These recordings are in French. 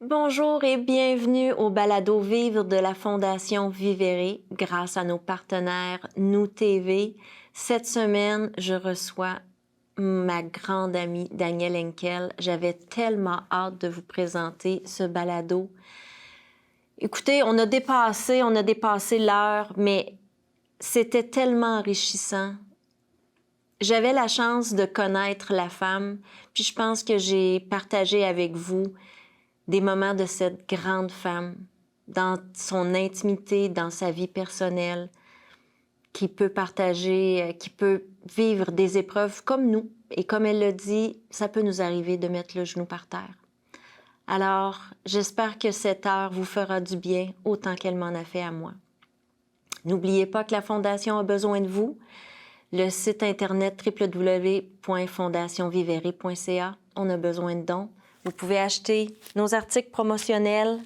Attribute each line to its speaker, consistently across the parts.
Speaker 1: Bonjour et bienvenue au balado Vivre de la Fondation Vivere grâce à nos partenaires Nous TV. Cette semaine, je reçois ma grande amie Danielle Henkel. J'avais tellement hâte de vous présenter ce balado. Écoutez, on a dépassé l'heure, mais c'était tellement enrichissant. J'avais la chance de connaître la femme, puis je pense que j'ai partagé avec vous des moments de cette grande femme, dans son intimité, dans sa vie personnelle, qui peut partager, qui peut vivre des épreuves comme nous. Et comme elle le dit, ça peut nous arriver de mettre le genou par terre. Alors, j'espère que cette heure vous fera du bien autant qu'elle m'en a fait à moi. N'oubliez pas que la Fondation a besoin de vous. Le site internet www.fondationvivere.ca, on a besoin de dons. Vous pouvez acheter nos articles promotionnels.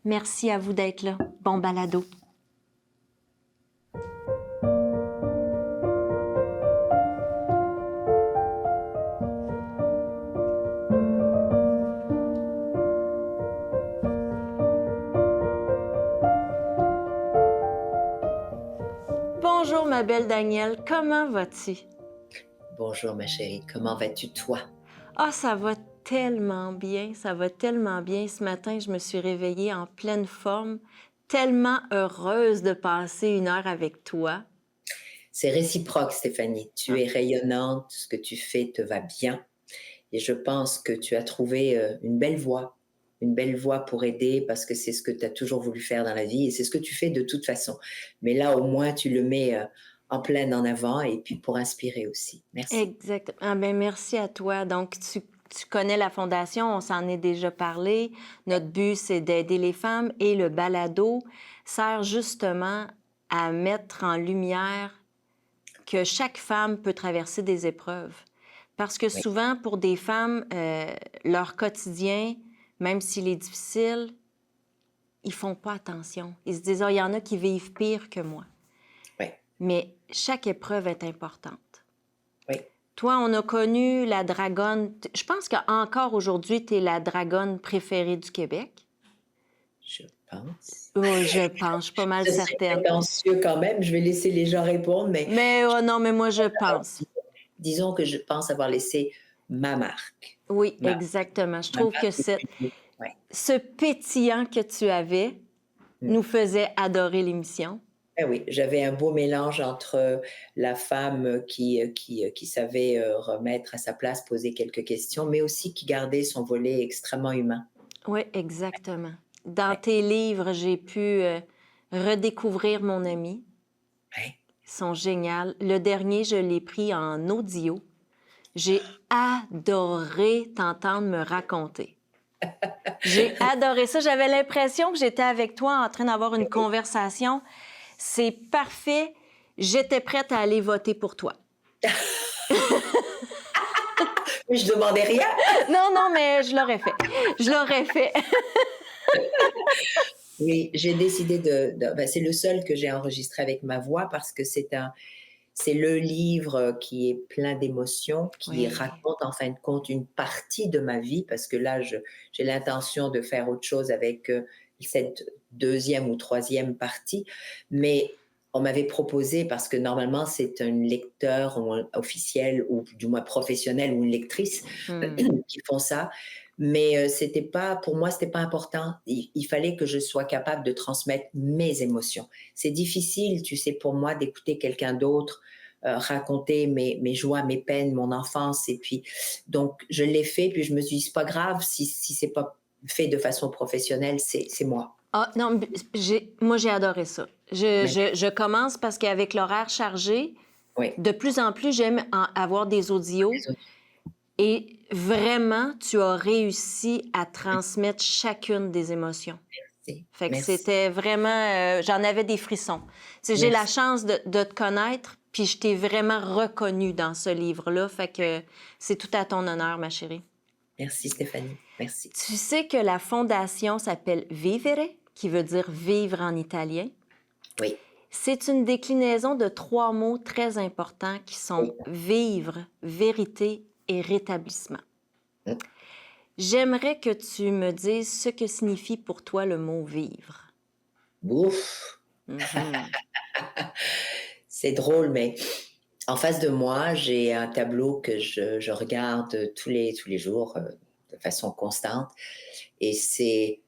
Speaker 1: Merci à vous d'être là. Bon balado. Bonjour, ma belle Danielle. Comment vas-tu?
Speaker 2: Bonjour ma chérie, comment vas-tu toi?
Speaker 1: Ah, ça va tellement bien, ça va tellement bien. Ce matin, je me suis réveillée en pleine forme, tellement heureuse de passer une heure avec toi.
Speaker 2: C'est réciproque Stéphanie, tu es rayonnante, ce que tu fais te va bien et je pense que tu as trouvé une belle voie pour aider parce que c'est ce que tu as toujours voulu faire dans la vie et c'est ce que tu fais de toute façon. Mais là au moins tu le mets en plein en avant et puis pour inspirer aussi. Merci.
Speaker 1: Exactement. Ah ben merci à toi. Donc, tu connais la Fondation, on s'en est déjà parlé. Notre but, c'est d'aider les femmes et le balado sert justement à mettre en lumière que chaque femme peut traverser des épreuves. Parce que
Speaker 2: Oui,
Speaker 1: souvent, pour des femmes, leur quotidien, même s'il est difficile, ils font pas attention. Ils se disent, ah, il y en a qui vivent pire que moi.
Speaker 2: oui,
Speaker 1: Mais chaque épreuve est importante.
Speaker 2: oui,
Speaker 1: Toi, on a connu la dragonne. Je pense qu'encore aujourd'hui, tu es la dragonne préférée du Québec.
Speaker 2: je pense.
Speaker 1: Oui, je pense, je suis pas mal
Speaker 2: Ce serait
Speaker 1: certaine.
Speaker 2: prétentieux quand même, je vais laisser les gens répondre, mais
Speaker 1: Mais oh non, mais moi, je pense.
Speaker 2: disons que je pense avoir laissé ma marque.
Speaker 1: Oui,
Speaker 2: Ma
Speaker 1: exactement. Je
Speaker 2: ma
Speaker 1: trouve que
Speaker 2: marque et puis ouais.
Speaker 1: ce pétillant que tu avais
Speaker 2: Mmh.
Speaker 1: nous faisait adorer l'émission.
Speaker 2: Eh oui, j'avais un beau mélange entre la femme qui savait, remettre à sa place, poser quelques questions, mais aussi qui gardait son volet extrêmement humain.
Speaker 1: Oui, exactement. Dans
Speaker 2: Ouais,
Speaker 1: tes livres, j'ai pu redécouvrir mon ami.
Speaker 2: ouais.
Speaker 1: Ils sont géniaux. Le dernier, je l'ai pris en audio. J'ai adoré t'entendre me raconter. J'ai adoré ça. J'avais l'impression que j'étais avec toi en train d'avoir une conversation. C'est parfait. J'étais prête à aller voter pour toi.
Speaker 2: Mais je demandais rien.
Speaker 1: Non, non, mais je l'aurais fait. Je l'aurais fait.
Speaker 2: Oui, j'ai décidé bah, c'est le seul que j'ai enregistré avec ma voix parce que c'est le livre qui est plein d'émotions, qui
Speaker 1: Oui.
Speaker 2: raconte en fin de compte une partie de ma vie, parce que là, j'ai l'intention de faire autre chose avec cette deuxième ou troisième partie. Mais on m'avait proposé, parce que normalement, c'est un lecteur ou officiel, ou du moins professionnel, ou une lectrice
Speaker 1: Hmm.
Speaker 2: qui font ça. Mais c'était pas, pour moi, c'était pas important. Il fallait que je sois capable de transmettre mes émotions. C'est difficile, tu sais, pour moi d'écouter quelqu'un d'autre raconter mes joies, mes peines, mon enfance. Et puis, donc, je l'ai fait. Puis je me suis dit, c'est pas grave si c'est pas fait de façon professionnelle, c'est moi.
Speaker 1: Ah, non, moi, j'ai adoré ça.
Speaker 2: Mais,
Speaker 1: Je commence parce qu'avec l'horaire chargé,
Speaker 2: oui,
Speaker 1: de plus en plus, j'aime avoir des audios.
Speaker 2: les autres,
Speaker 1: Et vraiment, tu as réussi à transmettre chacune des émotions.
Speaker 2: merci,
Speaker 1: Fait que
Speaker 2: merci,
Speaker 1: c'était vraiment... j'en avais des frissons. J'ai la
Speaker 2: merci,
Speaker 1: chance de te connaître, puis je t'ai vraiment reconnue dans ce livre-là. Fait que c'est tout à ton honneur, ma chérie.
Speaker 2: merci Stéphanie, merci.
Speaker 1: Tu sais que la fondation s'appelle Vivere, qui veut dire vivre en italien.
Speaker 2: Oui,
Speaker 1: C'est une déclinaison de 3 mots très importants qui sont
Speaker 2: oui.
Speaker 1: vivre, vérité et rétablissement.
Speaker 2: Mm.
Speaker 1: J'aimerais que tu me dises ce que signifie pour toi le mot vivre.
Speaker 2: Ouf,
Speaker 1: Mhm.
Speaker 2: c'est drôle, mais en face de moi, j'ai un tableau que je regarde tous les jours de façon constante. Et c'est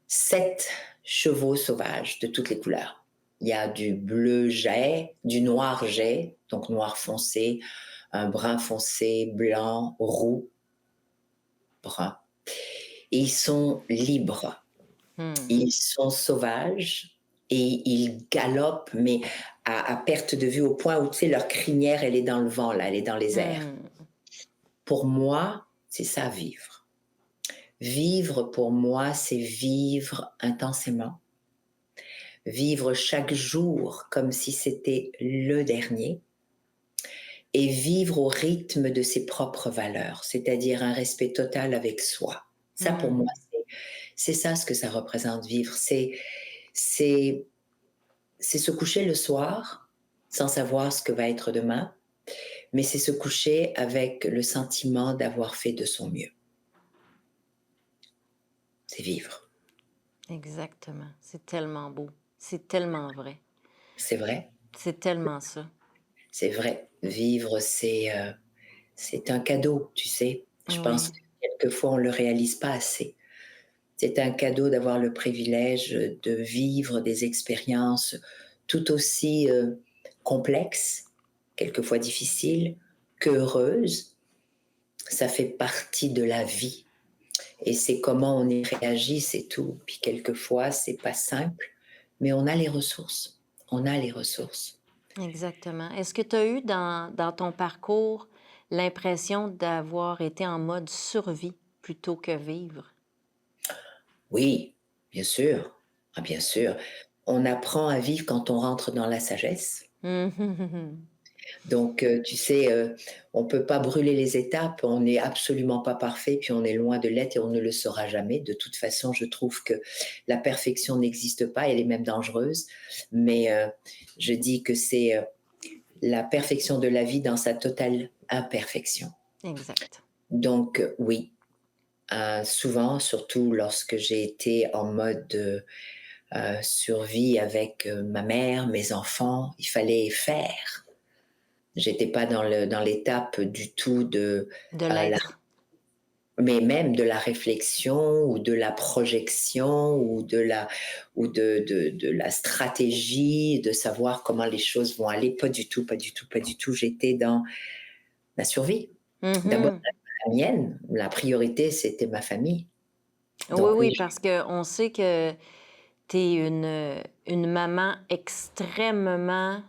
Speaker 2: 7 chevaux sauvages de toutes les couleurs. Il y a du bleu jet, du noir jet, donc noir foncé, un brun foncé, blanc, roux, brun. Et ils sont libres,
Speaker 1: Hmm.
Speaker 2: ils sont sauvages et ils galopent, mais à perte de vue au point où, tu sais, leur crinière, elle est dans le vent, là, elle est dans les airs.
Speaker 1: Hmm.
Speaker 2: Pour moi, c'est ça, vivre. Vivre, pour moi, c'est vivre intensément, vivre chaque jour comme si c'était le dernier et vivre au rythme de ses propres valeurs, c'est-à-dire un respect total avec soi. Ça, pour moi,
Speaker 1: Hmm.
Speaker 2: c'est ça ce que ça représente vivre. C'est, c'est se coucher le soir sans savoir ce que va être demain, mais c'est se coucher avec le sentiment d'avoir fait de son mieux. C'est vivre.
Speaker 1: Exactement. C'est tellement beau. C'est tellement vrai.
Speaker 2: C'est vrai,
Speaker 1: C'est tellement ça.
Speaker 2: c'est vrai. Vivre, c'est un cadeau, tu sais. Je pense
Speaker 1: Oui.
Speaker 2: que quelquefois, on ne le réalise pas assez. C'est un cadeau d'avoir le privilège de vivre des expériences tout aussi complexes, quelquefois difficiles, qu'heureuses. Ça fait partie de la vie. Et c'est comment on y réagit, c'est tout. Puis quelquefois, c'est pas simple, mais on a les ressources. On a les ressources.
Speaker 1: Exactement. Est-ce que tu as eu dans ton parcours l'impression d'avoir été en mode survie plutôt que vivre?
Speaker 2: Oui, bien sûr. Ah, bien sûr. On apprend à vivre quand on rentre dans la sagesse.
Speaker 1: Mhm.
Speaker 2: Donc, tu sais, on peut pas brûler les étapes, on n'est absolument pas parfait, puis on est loin de l'être et on ne le sera jamais. De toute façon, je trouve que la perfection n'existe pas, elle est même dangereuse. Mais je dis que c'est la perfection de la vie dans sa totale imperfection.
Speaker 1: Exact.
Speaker 2: Donc, oui, souvent, surtout lorsque j'ai été en mode survie avec ma mère, mes enfants, il fallait faire. J'étais pas dans l'étape du tout de
Speaker 1: De
Speaker 2: la
Speaker 1: l'être.
Speaker 2: mais même de la réflexion ou de la projection ou de la stratégie, de savoir comment les choses vont aller. Pas du tout, pas du tout, pas du tout. J'étais dans la survie. D'abord
Speaker 1: Mhm.
Speaker 2: la mienne, la priorité, c'était ma famille.
Speaker 1: Oui,
Speaker 2: Donc
Speaker 1: oui,
Speaker 2: oui,
Speaker 1: parce qu'on sait que tu es une maman extrêmement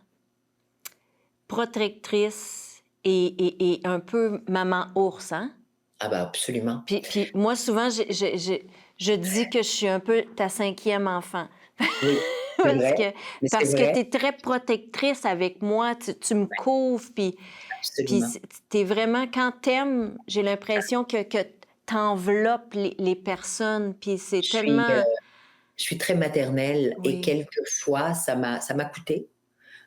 Speaker 1: protectrice et un peu maman ours, hein?
Speaker 2: ah bah, absolument.
Speaker 1: Puis moi, souvent, je dis que je suis un peu ta cinquième enfant.
Speaker 2: Oui, c'est
Speaker 1: Parce
Speaker 2: vrai,
Speaker 1: que,
Speaker 2: mais c'est
Speaker 1: parce que
Speaker 2: vrai,
Speaker 1: tu es très protectrice avec moi, tu me couvres, puis
Speaker 2: absolument.
Speaker 1: tu es vraiment, quand t'aimes, j'ai l'impression que tu enveloppes les personnes, puis c'est
Speaker 2: Je suis,
Speaker 1: tellement...
Speaker 2: je suis très maternelle et
Speaker 1: Oui.
Speaker 2: quelquefois ça m'a coûté.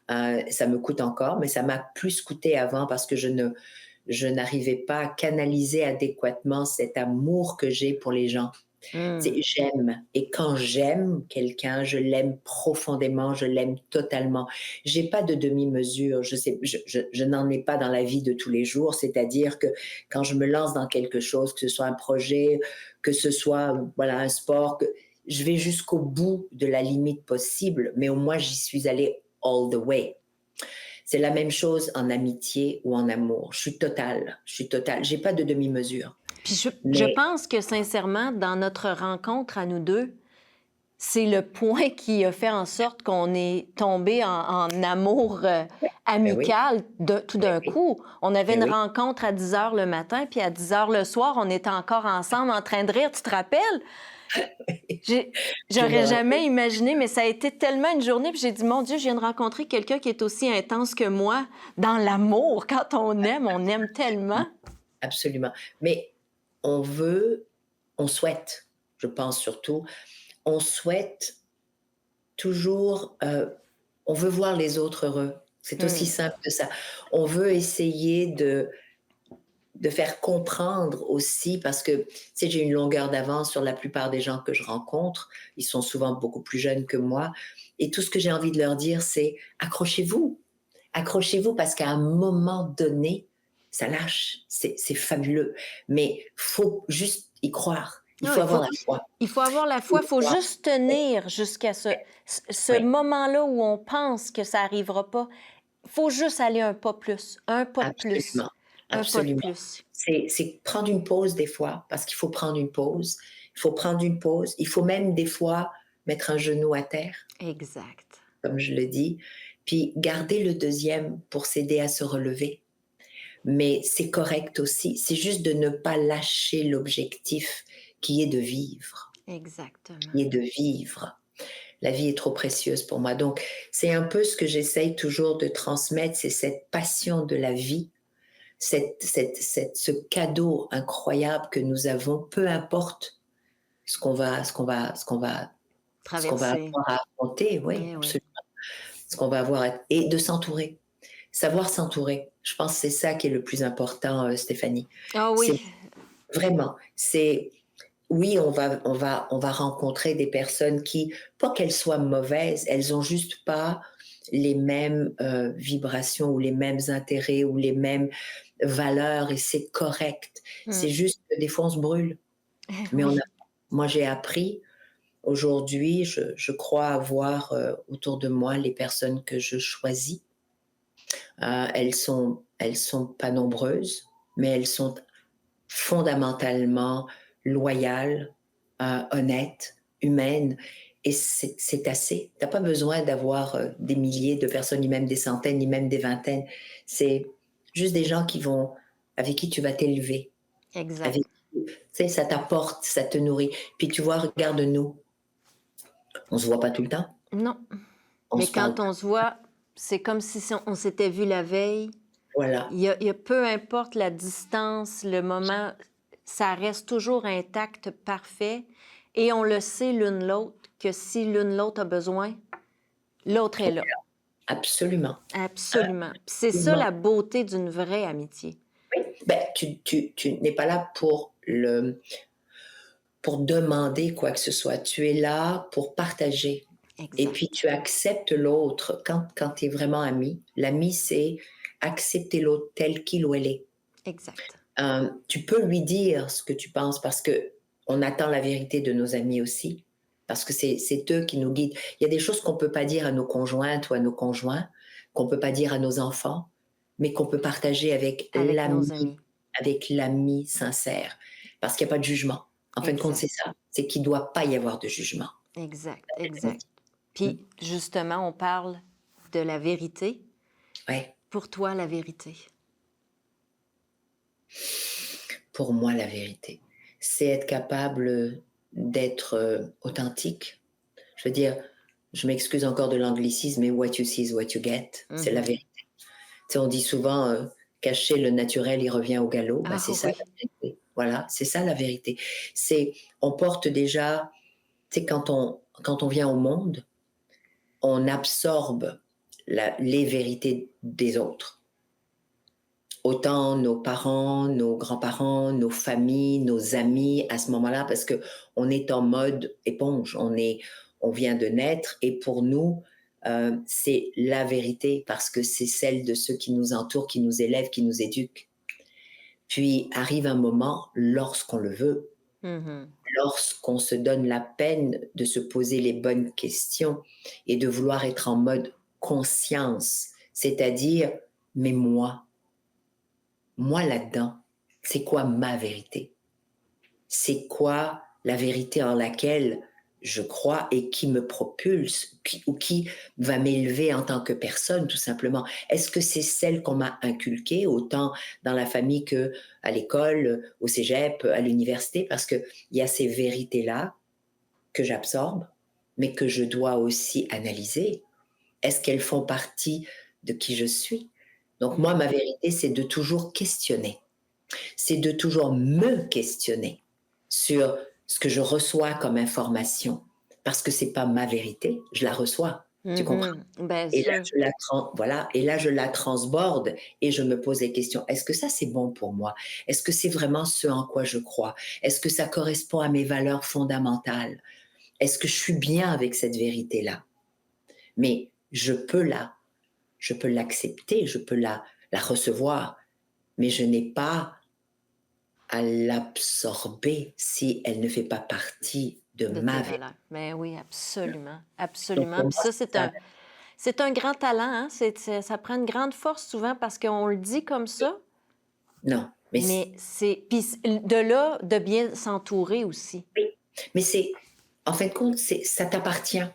Speaker 2: Ça me coûte encore, mais ça m'a plus coûté avant parce que je n'arrivais pas à canaliser adéquatement cet amour que j'ai pour les gens.
Speaker 1: Mmh.
Speaker 2: C'est j'aime et quand j'aime quelqu'un, je l'aime profondément, je l'aime totalement. J'ai pas de demi-mesure, je sais, je n'en ai pas dans la vie de tous les jours. C'est-à-dire que quand je me lance dans quelque chose, que ce soit un projet, que ce soit voilà un sport, que je vais jusqu'au bout de la limite possible, mais au moins j'y suis allée all the way. C'est la même chose en amitié ou en amour. Je suis totale, je suis totale. J'ai pas de demi-mesure,
Speaker 1: Puis je
Speaker 2: mais
Speaker 1: pense que sincèrement, dans notre rencontre à nous deux, c'est le point qui a fait en sorte qu'on est tombé en amour
Speaker 2: mais oui,
Speaker 1: amical tout
Speaker 2: mais
Speaker 1: d'un
Speaker 2: oui,
Speaker 1: coup. On avait
Speaker 2: mais
Speaker 1: une
Speaker 2: oui.
Speaker 1: rencontre à 10 heures le matin, puis à 10 heures le soir, on était encore ensemble en train de rire. Tu te rappelles?
Speaker 2: Je me
Speaker 1: J'aurais
Speaker 2: rappelle.
Speaker 1: jamais imaginé, mais ça a été tellement une journée. Puis j'ai dit, mon Dieu, je viens de rencontrer quelqu'un qui est aussi intense que moi dans l'amour. Quand on aime tellement.
Speaker 2: Absolument. Mais on veut, on souhaite, je pense surtout, on souhaite toujours, on veut voir les autres heureux. C'est aussi
Speaker 1: Hmm.
Speaker 2: simple que ça. On veut essayer de faire comprendre aussi, parce que, tu sais, j'ai une longueur d'avance sur la plupart des gens que je rencontre. Ils sont souvent beaucoup plus jeunes que moi. Et tout ce que j'ai envie de leur dire, c'est accrochez-vous. Accrochez-vous parce qu'à un moment donné, ça lâche. C'est fabuleux. Mais faut juste y croire. Il
Speaker 1: Non,
Speaker 2: faut avoir la foi.
Speaker 1: il faut avoir la
Speaker 2: Il faut
Speaker 1: foi,
Speaker 2: y
Speaker 1: il faut
Speaker 2: croire.
Speaker 1: juste tenir jusqu'à ce
Speaker 2: Oui,
Speaker 1: moment-là où on pense que ça arrivera pas. Il faut juste aller un pas de plus,
Speaker 2: absolument.
Speaker 1: un pas de
Speaker 2: Absolument.
Speaker 1: plus.
Speaker 2: C'est prendre une pause des fois, parce qu'il faut prendre une pause. Il faut prendre une pause. Il faut même des fois mettre un genou à terre,
Speaker 1: Exact.
Speaker 2: comme je le dis, puis garder le deuxième pour s'aider à se relever. Mais c'est correct aussi. C'est juste de ne pas lâcher l'objectif qui est de vivre,
Speaker 1: Exactement.
Speaker 2: qui est de vivre. La vie est trop précieuse pour moi. Donc, c'est un peu ce que j'essaye toujours de transmettre, c'est cette passion de la vie, ce cadeau incroyable que nous avons, peu importe ce qu'on va
Speaker 1: Traverser.
Speaker 2: avoir à affronter, oui,
Speaker 1: Eh oui.
Speaker 2: absolument. Ce qu'on va avoir et de s'entourer, savoir s'entourer. Je pense que c'est ça qui est le plus important, Stéphanie.
Speaker 1: Ah
Speaker 2: C'est
Speaker 1: oui,
Speaker 2: vraiment, c'est oui, on va rencontrer des personnes qui, pas qu'elles soient mauvaises, elles ont juste pas les mêmes vibrations ou les mêmes intérêts ou les mêmes valeurs et c'est correct.
Speaker 1: mmh.
Speaker 2: C'est juste que des fois on se brûle, mais
Speaker 1: Oui,
Speaker 2: moi j'ai appris aujourd'hui, je crois avoir autour de moi les personnes que je choisis. Elles sont pas nombreuses, mais elles sont fondamentalement loyales, honnêtes, humaines, et c'est assez. Tu as pas besoin d'avoir des milliers de personnes, ni même des centaines, ni même des vingtaines. C'est juste des gens avec qui tu vas t'élever, avec
Speaker 1: exact.
Speaker 2: qui, tu sais, ça t'apporte, ça te nourrit. Puis tu vois, regarde-nous, on se voit pas tout le temps,
Speaker 1: Non,
Speaker 2: on
Speaker 1: mais
Speaker 2: se parle
Speaker 1: quand
Speaker 2: pas.
Speaker 1: on se voit, c'est comme si on s'était vu la veille.
Speaker 2: Voilà,
Speaker 1: Il y a peu importe la distance, le moment, ça reste toujours intact, parfait et on le sait l'une l'autre que si l'une l'autre a besoin, l'autre est là.
Speaker 2: absolument,
Speaker 1: Absolument. Puis c'est ça
Speaker 2: absolument.
Speaker 1: la beauté d'une vraie amitié.
Speaker 2: Oui, ben, tu n'es pas là pour demander quoi que ce soit. Tu es là pour partager. Et puis
Speaker 1: Exact,
Speaker 2: tu acceptes l'autre quand tu es vraiment ami. L'ami, c'est accepter l'autre tel qu'il ou elle est.
Speaker 1: exact.
Speaker 2: Tu peux lui dire ce que tu penses parce que on attend la vérité de nos amis aussi, parce que c'est eux qui nous guident. Il y a des choses qu'on ne peut pas dire à nos conjointes ou à nos conjoints, qu'on ne peut pas dire à nos enfants, mais qu'on peut partager
Speaker 1: Avec nos amis.
Speaker 2: avec l'ami sincère, parce qu'il n'y a pas de jugement. En fin de compte, c'est
Speaker 1: Exact,
Speaker 2: ça, c'est qu'il ne doit pas y avoir de jugement.
Speaker 1: exact, exact. Puis justement, on parle de la vérité.
Speaker 2: Ouais.
Speaker 1: Pour toi, la vérité.
Speaker 2: Pour moi, la vérité, c'est être capable d'être authentique. Je veux dire, je m'excuse encore de l'anglicisme, mais what you see is what you get. C'est la
Speaker 1: Mhm.
Speaker 2: vérité. Tu sais, on dit souvent, cacher le naturel, il revient au galop. Ben,
Speaker 1: Ah
Speaker 2: c'est ça la
Speaker 1: oui,
Speaker 2: vérité. Voilà, c'est ça la vérité. On porte déjà, tu sais, quand on vient au monde, on absorbe les vérités des autres. Autant nos parents, nos grands-parents, nos familles, nos amis à ce moment-là, parce que on est en mode éponge, on vient de naître et pour nous, c'est la vérité parce que c'est celle de ceux qui nous entourent, qui nous élèvent, qui nous éduquent. Puis arrive un moment, lorsqu'on le veut,
Speaker 1: mhm,
Speaker 2: lorsqu'on se donne la peine de se poser les bonnes questions et de vouloir être en mode conscience, c'est-à-dire, mais moi là-dedans, c'est quoi ma vérité? C'est quoi la vérité en laquelle je crois et qui me propulse ou qui va m'élever en tant que personne, tout simplement? Est-ce que c'est celle qu'on m'a inculquée, autant dans la famille que à l'école, au cégep, à l'université? Parce qu'il y a ces vérités-là que j'absorbe, mais que je dois aussi analyser. Est-ce qu'elles font partie de qui je suis? Donc moi, ma
Speaker 1: mhm.
Speaker 2: vérité, c'est de toujours questionner, c'est de toujours me questionner sur ce que je reçois comme information, parce que c'est pas ma vérité, je la reçois. Tu comprends?
Speaker 1: Mhm. Bien
Speaker 2: Et là,
Speaker 1: sûr.
Speaker 2: voilà, et là, je la transborde et je me pose les questions. Est-ce que ça, c'est bon pour moi? Est-ce que c'est vraiment ce en quoi je crois? Est-ce que ça correspond à mes valeurs fondamentales? Est-ce que je suis bien avec cette vérité-là? Mais je peux l'accepter, je peux la recevoir, mais je n'ai pas à l'absorber si elle ne fait pas partie de
Speaker 1: De
Speaker 2: ma
Speaker 1: tes
Speaker 2: vérité.
Speaker 1: valeurs. Ben oui, absolument,
Speaker 2: Donc
Speaker 1: absolument.
Speaker 2: pour
Speaker 1: Puis
Speaker 2: moi,
Speaker 1: ça,
Speaker 2: c'est ça.
Speaker 1: c'est un grand talent, hein? Ça prend une grande force souvent parce qu'on le dit comme ça,
Speaker 2: Non, mais
Speaker 1: mais de là, de bien s'entourer aussi.
Speaker 2: oui, mais c'est en fin de compte, ça t'appartient.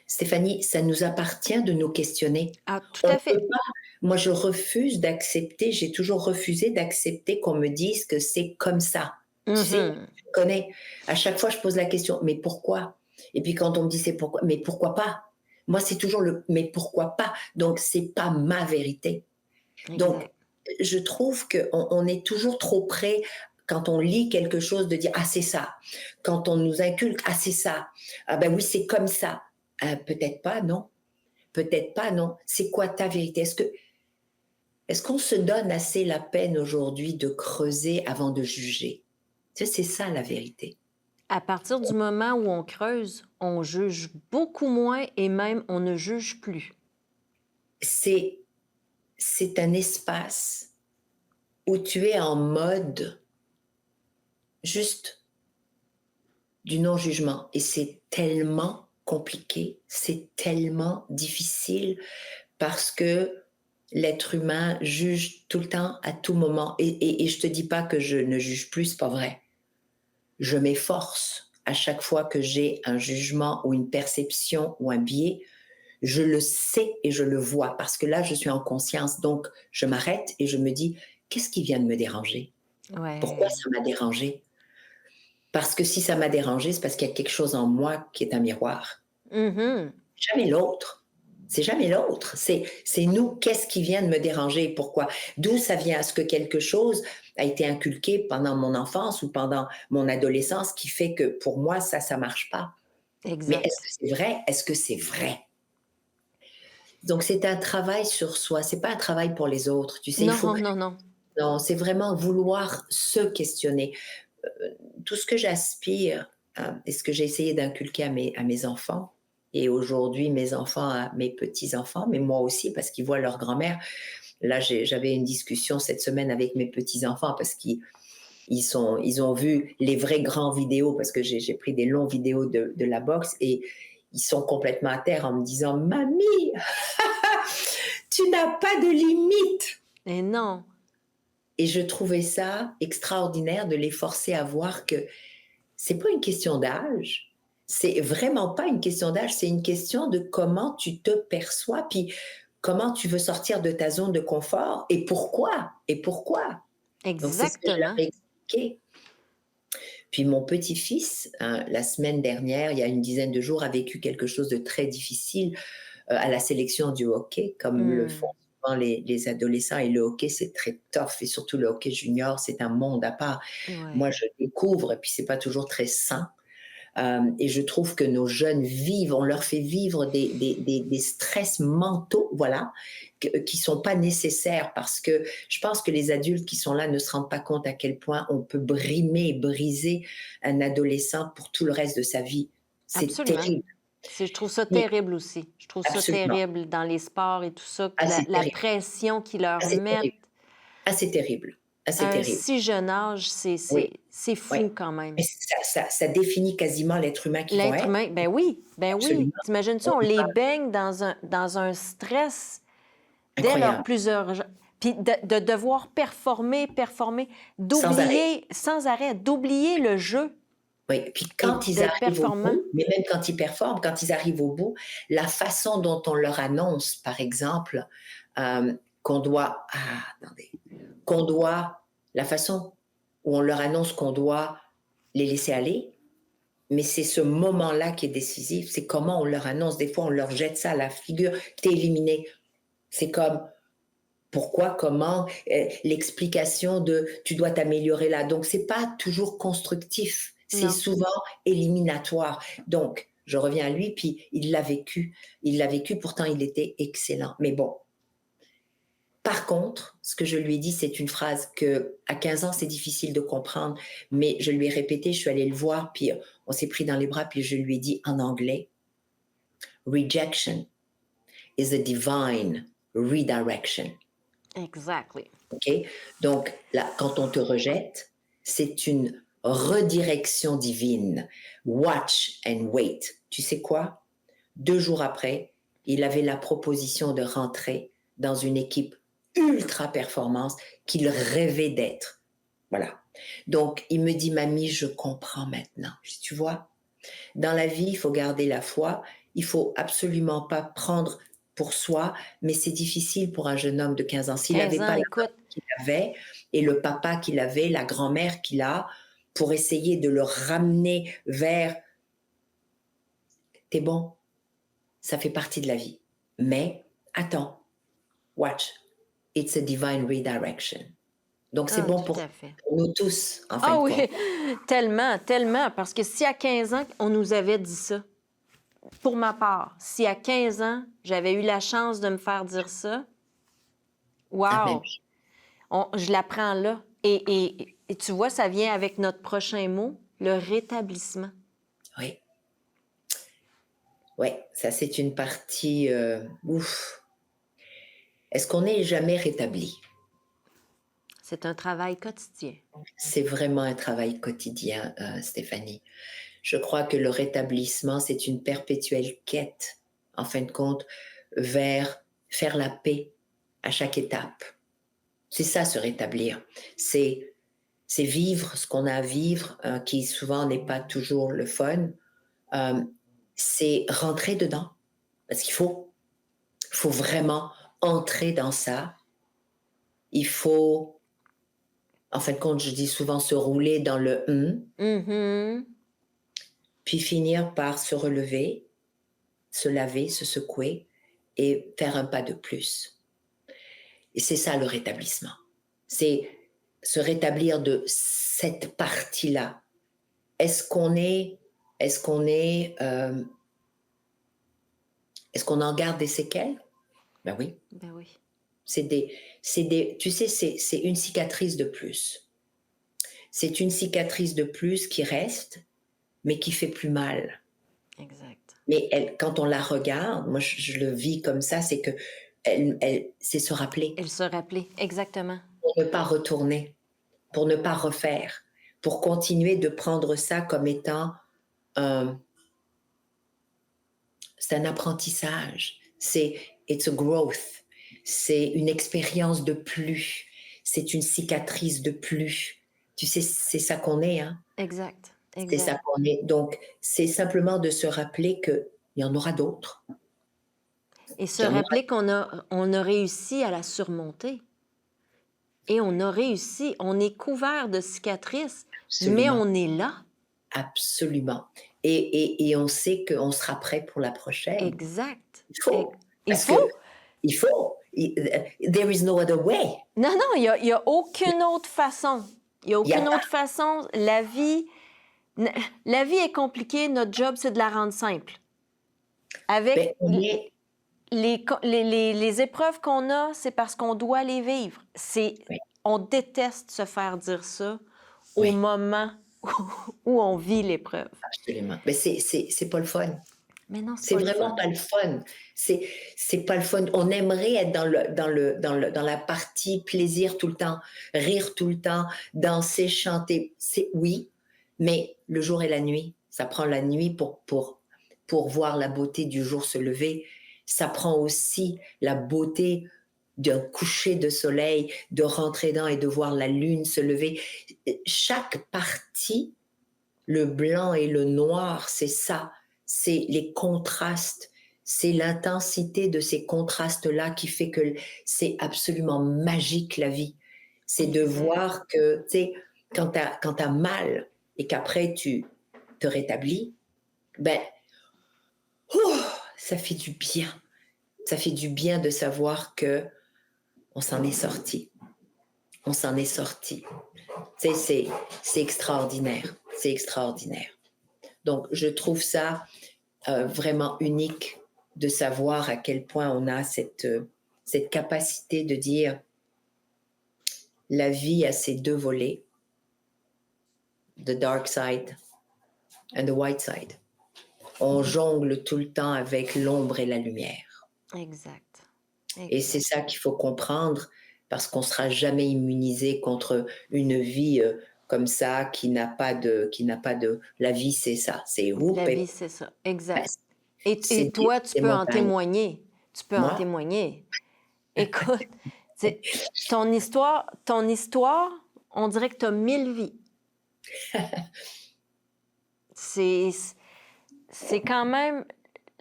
Speaker 2: Stéphanie, ça nous appartient de nous questionner.
Speaker 1: Ah, tout
Speaker 2: On ne
Speaker 1: à
Speaker 2: peut
Speaker 1: fait.
Speaker 2: pas, moi je refuse d'accepter, j'ai toujours refusé d'accepter qu'on me dise que c'est comme ça. Tu sais,
Speaker 1: Mhm.
Speaker 2: tu connais, à chaque fois je pose la question: «Mais pourquoi?» Et puis quand on me dit: «C'est pourquoi?» «Mais pourquoi pas?» Moi c'est toujours le «mais pourquoi pas?» Donc c'est pas ma vérité. Donc
Speaker 1: Exact.
Speaker 2: je trouve qu'on est toujours trop près quand on lit quelque chose de dire: «Ah c'est ça». Quand on nous inculque: «Ah c'est ça. Ah ben oui, c'est comme ça». Peut-être pas, non. Peut-être pas, non. C'est quoi ta vérité? Est-ce qu'on se donne assez la peine aujourd'hui de creuser avant de juger? Tu sais, c'est ça la vérité.
Speaker 1: À partir du moment où on creuse, on juge beaucoup moins et même on ne juge plus.
Speaker 2: C'est c'est un espace où tu es en mode juste du non-jugement et c'est tellement compliqué, c'est tellement difficile parce que l'être humain juge tout le temps, à tout moment et je te dis pas que je ne juge plus, c'est pas vrai. Je m'efforce à chaque fois que j'ai un jugement ou une perception ou un biais, je le sais et je le vois parce que là, je suis en conscience. Donc, je m'arrête et je me dis, qu'est-ce qui vient de me déranger? Pourquoi
Speaker 1: Ouais.
Speaker 2: ça m'a dérangé? Parce que si ça m'a dérangé, c'est parce qu'il y a quelque chose en moi qui est un miroir.
Speaker 1: Mhm.
Speaker 2: Jamais l'autre. C'est jamais l'autre. C'est nous, qu'est-ce qui vient de me déranger et pourquoi? D'où ça vient? Est-ce que quelque chose a été inculqué pendant mon enfance ou pendant mon adolescence qui fait que pour moi, ça marche pas? Mais est-ce
Speaker 1: Exact.
Speaker 2: que c'est vrai? Est-ce que c'est vrai? Donc c'est un travail sur soi, c'est pas un travail pour les autres. Tu sais, il faut
Speaker 1: Non, non, non.
Speaker 2: non, c'est vraiment vouloir se questionner. Tout ce que j'aspire, et ce que j'ai essayé d'inculquer à mes enfants et aujourd'hui mes enfants à mes petits-enfants, mais moi aussi parce qu'ils voient leur grand-mère. Là, j'avais une discussion cette semaine avec mes petits-enfants parce ils ont vu les vrais grands vidéos parce que j'ai pris des longs vidéos de la boxe et ils sont complètement à terre en me disant: «Mamie, tu n'as pas de limite!»
Speaker 1: Et non.
Speaker 2: Et je trouvais ça extraordinaire de les forcer à voir que c'est pas une question d'âge. C'est vraiment pas une question d'âge, c'est une question de comment tu te perçois, puis comment tu veux sortir de ta zone de confort et pourquoi? Et pourquoi? Donc c'est ce que je leur
Speaker 1: Exactement.
Speaker 2: ai expliqué. Puis mon petit-fils, la semaine dernière, il y a une dizaine de jours, a vécu quelque chose de très difficile à la sélection du hockey, comme le font
Speaker 1: Mmh.
Speaker 2: souvent les adolescents. Et le hockey, c'est très tough, et surtout le hockey junior, c'est un monde à part. Moi,
Speaker 1: Ouais.
Speaker 2: je découvre, et puis c'est pas toujours très sain. Et je trouve que nos jeunes vivent, on leur fait vivre des stress mentaux, voilà, qui sont pas nécessaires parce que je pense que les adultes qui sont là ne se rendent pas compte à quel point on peut brimer et briser un adolescent pour tout le reste de sa vie. C'est
Speaker 1: Absolument.
Speaker 2: terrible.
Speaker 1: Je trouve ça
Speaker 2: Mais
Speaker 1: terrible aussi. Je trouve ça
Speaker 2: absolument.
Speaker 1: terrible dans les sports et tout ça, que
Speaker 2: Ah, c'est
Speaker 1: la
Speaker 2: terrible.
Speaker 1: pression qu'ils
Speaker 2: Ah,
Speaker 1: leur
Speaker 2: c'est
Speaker 1: mettent
Speaker 2: terrible. Ah, c'est terrible. Ah, c'est
Speaker 1: à un
Speaker 2: terrible.
Speaker 1: si jeune âge,
Speaker 2: Oui,
Speaker 1: c'est
Speaker 2: oui.
Speaker 1: fou quand
Speaker 2: Mais
Speaker 1: même.
Speaker 2: ça définit quasiment l'être humain qu'ils vont
Speaker 1: L'être
Speaker 2: être.
Speaker 1: humain, ben oui, ben
Speaker 2: Absolument.
Speaker 1: oui. Tu ça,
Speaker 2: On
Speaker 1: on
Speaker 2: peut
Speaker 1: les
Speaker 2: pas
Speaker 1: baigne dans un stress dès leurs
Speaker 2: incroyable.
Speaker 1: plusieurs j puis de devoir performer, performer,
Speaker 2: Sans arrêt.
Speaker 1: d'oublier sans arrêt, d'oublier le jeu
Speaker 2: Oui, puis
Speaker 1: et
Speaker 2: quand ils
Speaker 1: d'être
Speaker 2: arrivent au
Speaker 1: performant.
Speaker 2: bout, mais même quand ils performent, quand ils arrivent au bout, la façon dont on leur annonce, par exemple, qu'on doit attendez, qu'on doit la façon où on leur annonce qu'on doit les laisser aller, mais c'est ce moment-là qui est décisif. C'est comment on leur annonce. Des fois, on leur jette ça à la figure: «Tu es éliminé». C'est comme pourquoi, comment, l'explication de tu dois t'améliorer là. Donc, c'est pas toujours constructif, c'est
Speaker 1: Non.
Speaker 2: souvent éliminatoire. Donc, Je reviens à lui, puis il l'a vécu. Il l'a vécu, pourtant il était excellent. Mais bon, par contre, ce que je lui ai dit, c'est une phrase que à 15 ans, c'est difficile de comprendre, mais je lui ai répété, je suis allée le voir, puis on s'est pris dans les bras, puis je lui ai dit en anglais, Rejection is a divine redirection.
Speaker 1: Exactly.
Speaker 2: OK? Donc, là, quand on te rejette, c'est une redirection divine. Watch and wait. Tu sais quoi? 2 jours après, il avait la proposition de rentrer dans une équipe ultra performance qu'il rêvait d'être. Voilà. Donc, il me dit, mamie, je comprends maintenant. Je dis, tu vois, dans la vie, il faut garder la foi. Il faut absolument pas prendre pour soi, mais c'est difficile pour un jeune homme de 15 ans. S'il
Speaker 1: 15
Speaker 2: n'avait
Speaker 1: ans,
Speaker 2: pas la
Speaker 1: écoute,
Speaker 2: maman qu'il avait et le papa qu'il avait, la grand-mère qu'il a, pour essayer de le ramener vers t'es bon, ça fait partie de la vie. Mais attends, watch, it's a divine redirection. Donc c'est
Speaker 1: ah,
Speaker 2: bon
Speaker 1: tout
Speaker 2: pour
Speaker 1: à fait.
Speaker 2: nous tous, en fin
Speaker 1: Ah
Speaker 2: de
Speaker 1: oui,
Speaker 2: compte.
Speaker 1: tellement, tellement. Parce que si à 15 ans, on nous avait dit ça, pour ma part, si à 15 ans, j'avais eu la chance de me faire dire ça,
Speaker 2: Amen.
Speaker 1: wow, je l'apprends là. Et tu vois, ça vient avec notre prochain mot, le rétablissement.
Speaker 2: Oui. Oui, ça c'est une partie, ouf. Est-ce qu'on n'est jamais rétabli?
Speaker 1: C'est un travail quotidien.
Speaker 2: C'est vraiment un travail quotidien, Stéphanie. Je crois que le rétablissement, c'est une perpétuelle quête, en fin de compte, vers faire la paix à chaque étape. C'est ça, se rétablir. C'est, c'est vivre ce qu'on a à vivre, qui souvent n'est pas toujours le fun. Euh, c'est rentrer dedans. Parce faut vraiment entrer dans ça. Il faut, en fin de compte, je dis souvent se rouler dans le
Speaker 1: Mhm.
Speaker 2: puis finir par se relever, se laver, se secouer et faire un pas de plus. Et c'est ça le rétablissement. C'est se rétablir de cette partie-là. Est-ce qu'on est, est-ce qu'on est, est-ce qu'on en garde des séquelles? Ben oui.
Speaker 1: Ben oui,
Speaker 2: Tu sais, c'est une cicatrice de plus. C'est une cicatrice de plus qui reste, mais qui fait plus mal.
Speaker 1: exact.
Speaker 2: Mais quand on la regarde, moi je le vis comme ça, c'est que c'est se rappeler
Speaker 1: Et se rappeler, exactement.
Speaker 2: pour ne pas retourner, pour ne pas refaire, pour continuer de prendre ça comme étant un, c'est un apprentissage, it's a growth, c'est une expérience de plus, c'est une cicatrice de plus. Tu sais, c'est ça qu'on est, hein?
Speaker 1: Exact,
Speaker 2: C'est ça
Speaker 1: exact.
Speaker 2: qu'on est. Donc, c'est simplement de se rappeler qu'il y en aura d'autres.
Speaker 1: Et se
Speaker 2: Il y en aura
Speaker 1: rappeler on a réussi à la surmonter. Et on a réussi. On est couvert de cicatrices, mais
Speaker 2: absolument.
Speaker 1: on est là.
Speaker 2: Absolument. Et on sait qu'on sera prêt pour la prochaine.
Speaker 1: Exact.
Speaker 2: Il faut.
Speaker 1: Il
Speaker 2: Parce que
Speaker 1: faut.
Speaker 2: il faut. There is no other way.
Speaker 1: Non, non, il y a aucune autre façon. Il n'y a
Speaker 2: Il y a
Speaker 1: aucune
Speaker 2: pas.
Speaker 1: autre façon. La vie est compliquée. Notre job, c'est de la rendre simple.
Speaker 2: Ben,
Speaker 1: Avec
Speaker 2: on est.
Speaker 1: les épreuves qu'on a, c'est parce qu'on doit les vivre.
Speaker 2: Oui,
Speaker 1: On déteste se faire dire ça au
Speaker 2: oui,
Speaker 1: moment où on vit l'épreuve.
Speaker 2: absolument. Mais c'est pas le fun.
Speaker 1: Mais non, c'est
Speaker 2: C'est
Speaker 1: pas le
Speaker 2: vraiment
Speaker 1: fun.
Speaker 2: pas le fun. C'est pas le fun. On aimerait être dans la partie plaisir tout le temps, rire tout le temps, danser, chanter. C'est oui, mais le jour et la nuit, ça prend la nuit pour voir la beauté du jour se lever. Ça prend aussi la beauté d'un coucher de soleil, de rentrer dedans et de voir la lune se lever. Chaque partie, le blanc et le noir, c'est ça. C'est les contrastes. C'est l'intensité de ces contrastes-là qui fait que c'est absolument magique la vie. C'est de
Speaker 1: Exact.
Speaker 2: voir que, tu sais, quand tu as mal et qu'après tu te rétablis, ben, ça fait du bien. Ça fait du bien de savoir que on s'en est sorti. On s'en est sorti. Tu sais, c'est extraordinaire. C'est extraordinaire. Donc, je trouve ça vraiment unique de savoir à quel point on a cette capacité de dire la vie a ses deux volets, the dark side and the white side. On jongle tout le temps avec l'ombre et la lumière.
Speaker 1: Exact.
Speaker 2: Et c'est
Speaker 1: Exact.
Speaker 2: ça qu'il faut comprendre parce qu'on ne sera jamais immunisé contre une vie comme ça qui n'a pas de. La vie, c'est ça. C'est
Speaker 1: La vie,
Speaker 2: whoopé.
Speaker 1: c'est ça. Exact.
Speaker 2: C'est
Speaker 1: Et toi, tu
Speaker 2: des
Speaker 1: peux en
Speaker 2: montagnes.
Speaker 1: témoigner. Tu peux en
Speaker 2: Moi,
Speaker 1: témoigner. Écoute, c'est- ton histoire, on dirait que tu as 1000 vies. C'est, c'est quand même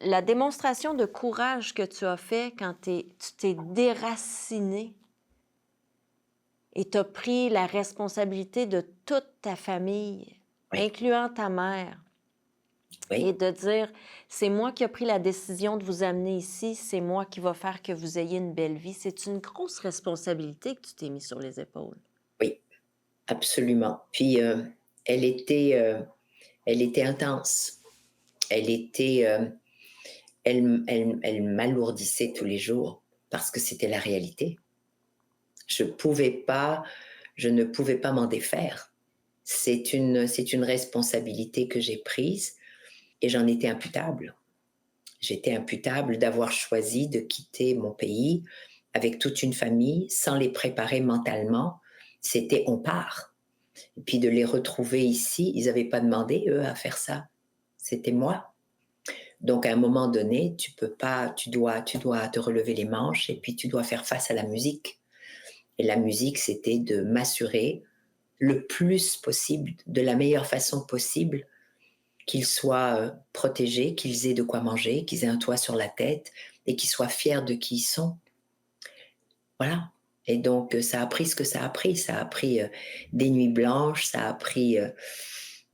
Speaker 1: la démonstration de courage que tu as fait quand tu t'es déraciné et tu as pris la responsabilité de toute ta famille,
Speaker 2: oui,
Speaker 1: incluant ta mère, et
Speaker 2: oui,
Speaker 1: de dire, c'est moi qui ai pris la décision de vous amener ici, c'est moi qui va faire que vous ayez une belle vie. C'est une grosse responsabilité que tu t'es mis sur les épaules.
Speaker 2: oui, absolument. Puis elle était, euh, elle était intense. Elle était, elle m'alourdissait tous les jours parce que c'était la réalité. Je pouvais pas, je ne pouvais pas m'en défaire. C'est une responsabilité que j'ai prise et j'en étais imputable. J'étais imputable d'avoir choisi de quitter mon pays avec toute une famille sans les préparer mentalement. C'était on part. Et puis de les retrouver ici, ils n'avaient pas demandé, eux, à faire ça. C'était moi. Donc à un moment donné, tu peux pas, tu dois te relever les manches et puis tu dois faire face à la musique. Et la musique, c'était de m'assurer le plus possible, de la meilleure façon possible, qu'ils soient protégés, qu'ils aient de quoi manger, qu'ils aient un toit sur la tête et qu'ils soient fiers de qui ils sont. Voilà. Et donc, ça a pris ce que ça a pris. Ça a pris des nuits blanches, ça a pris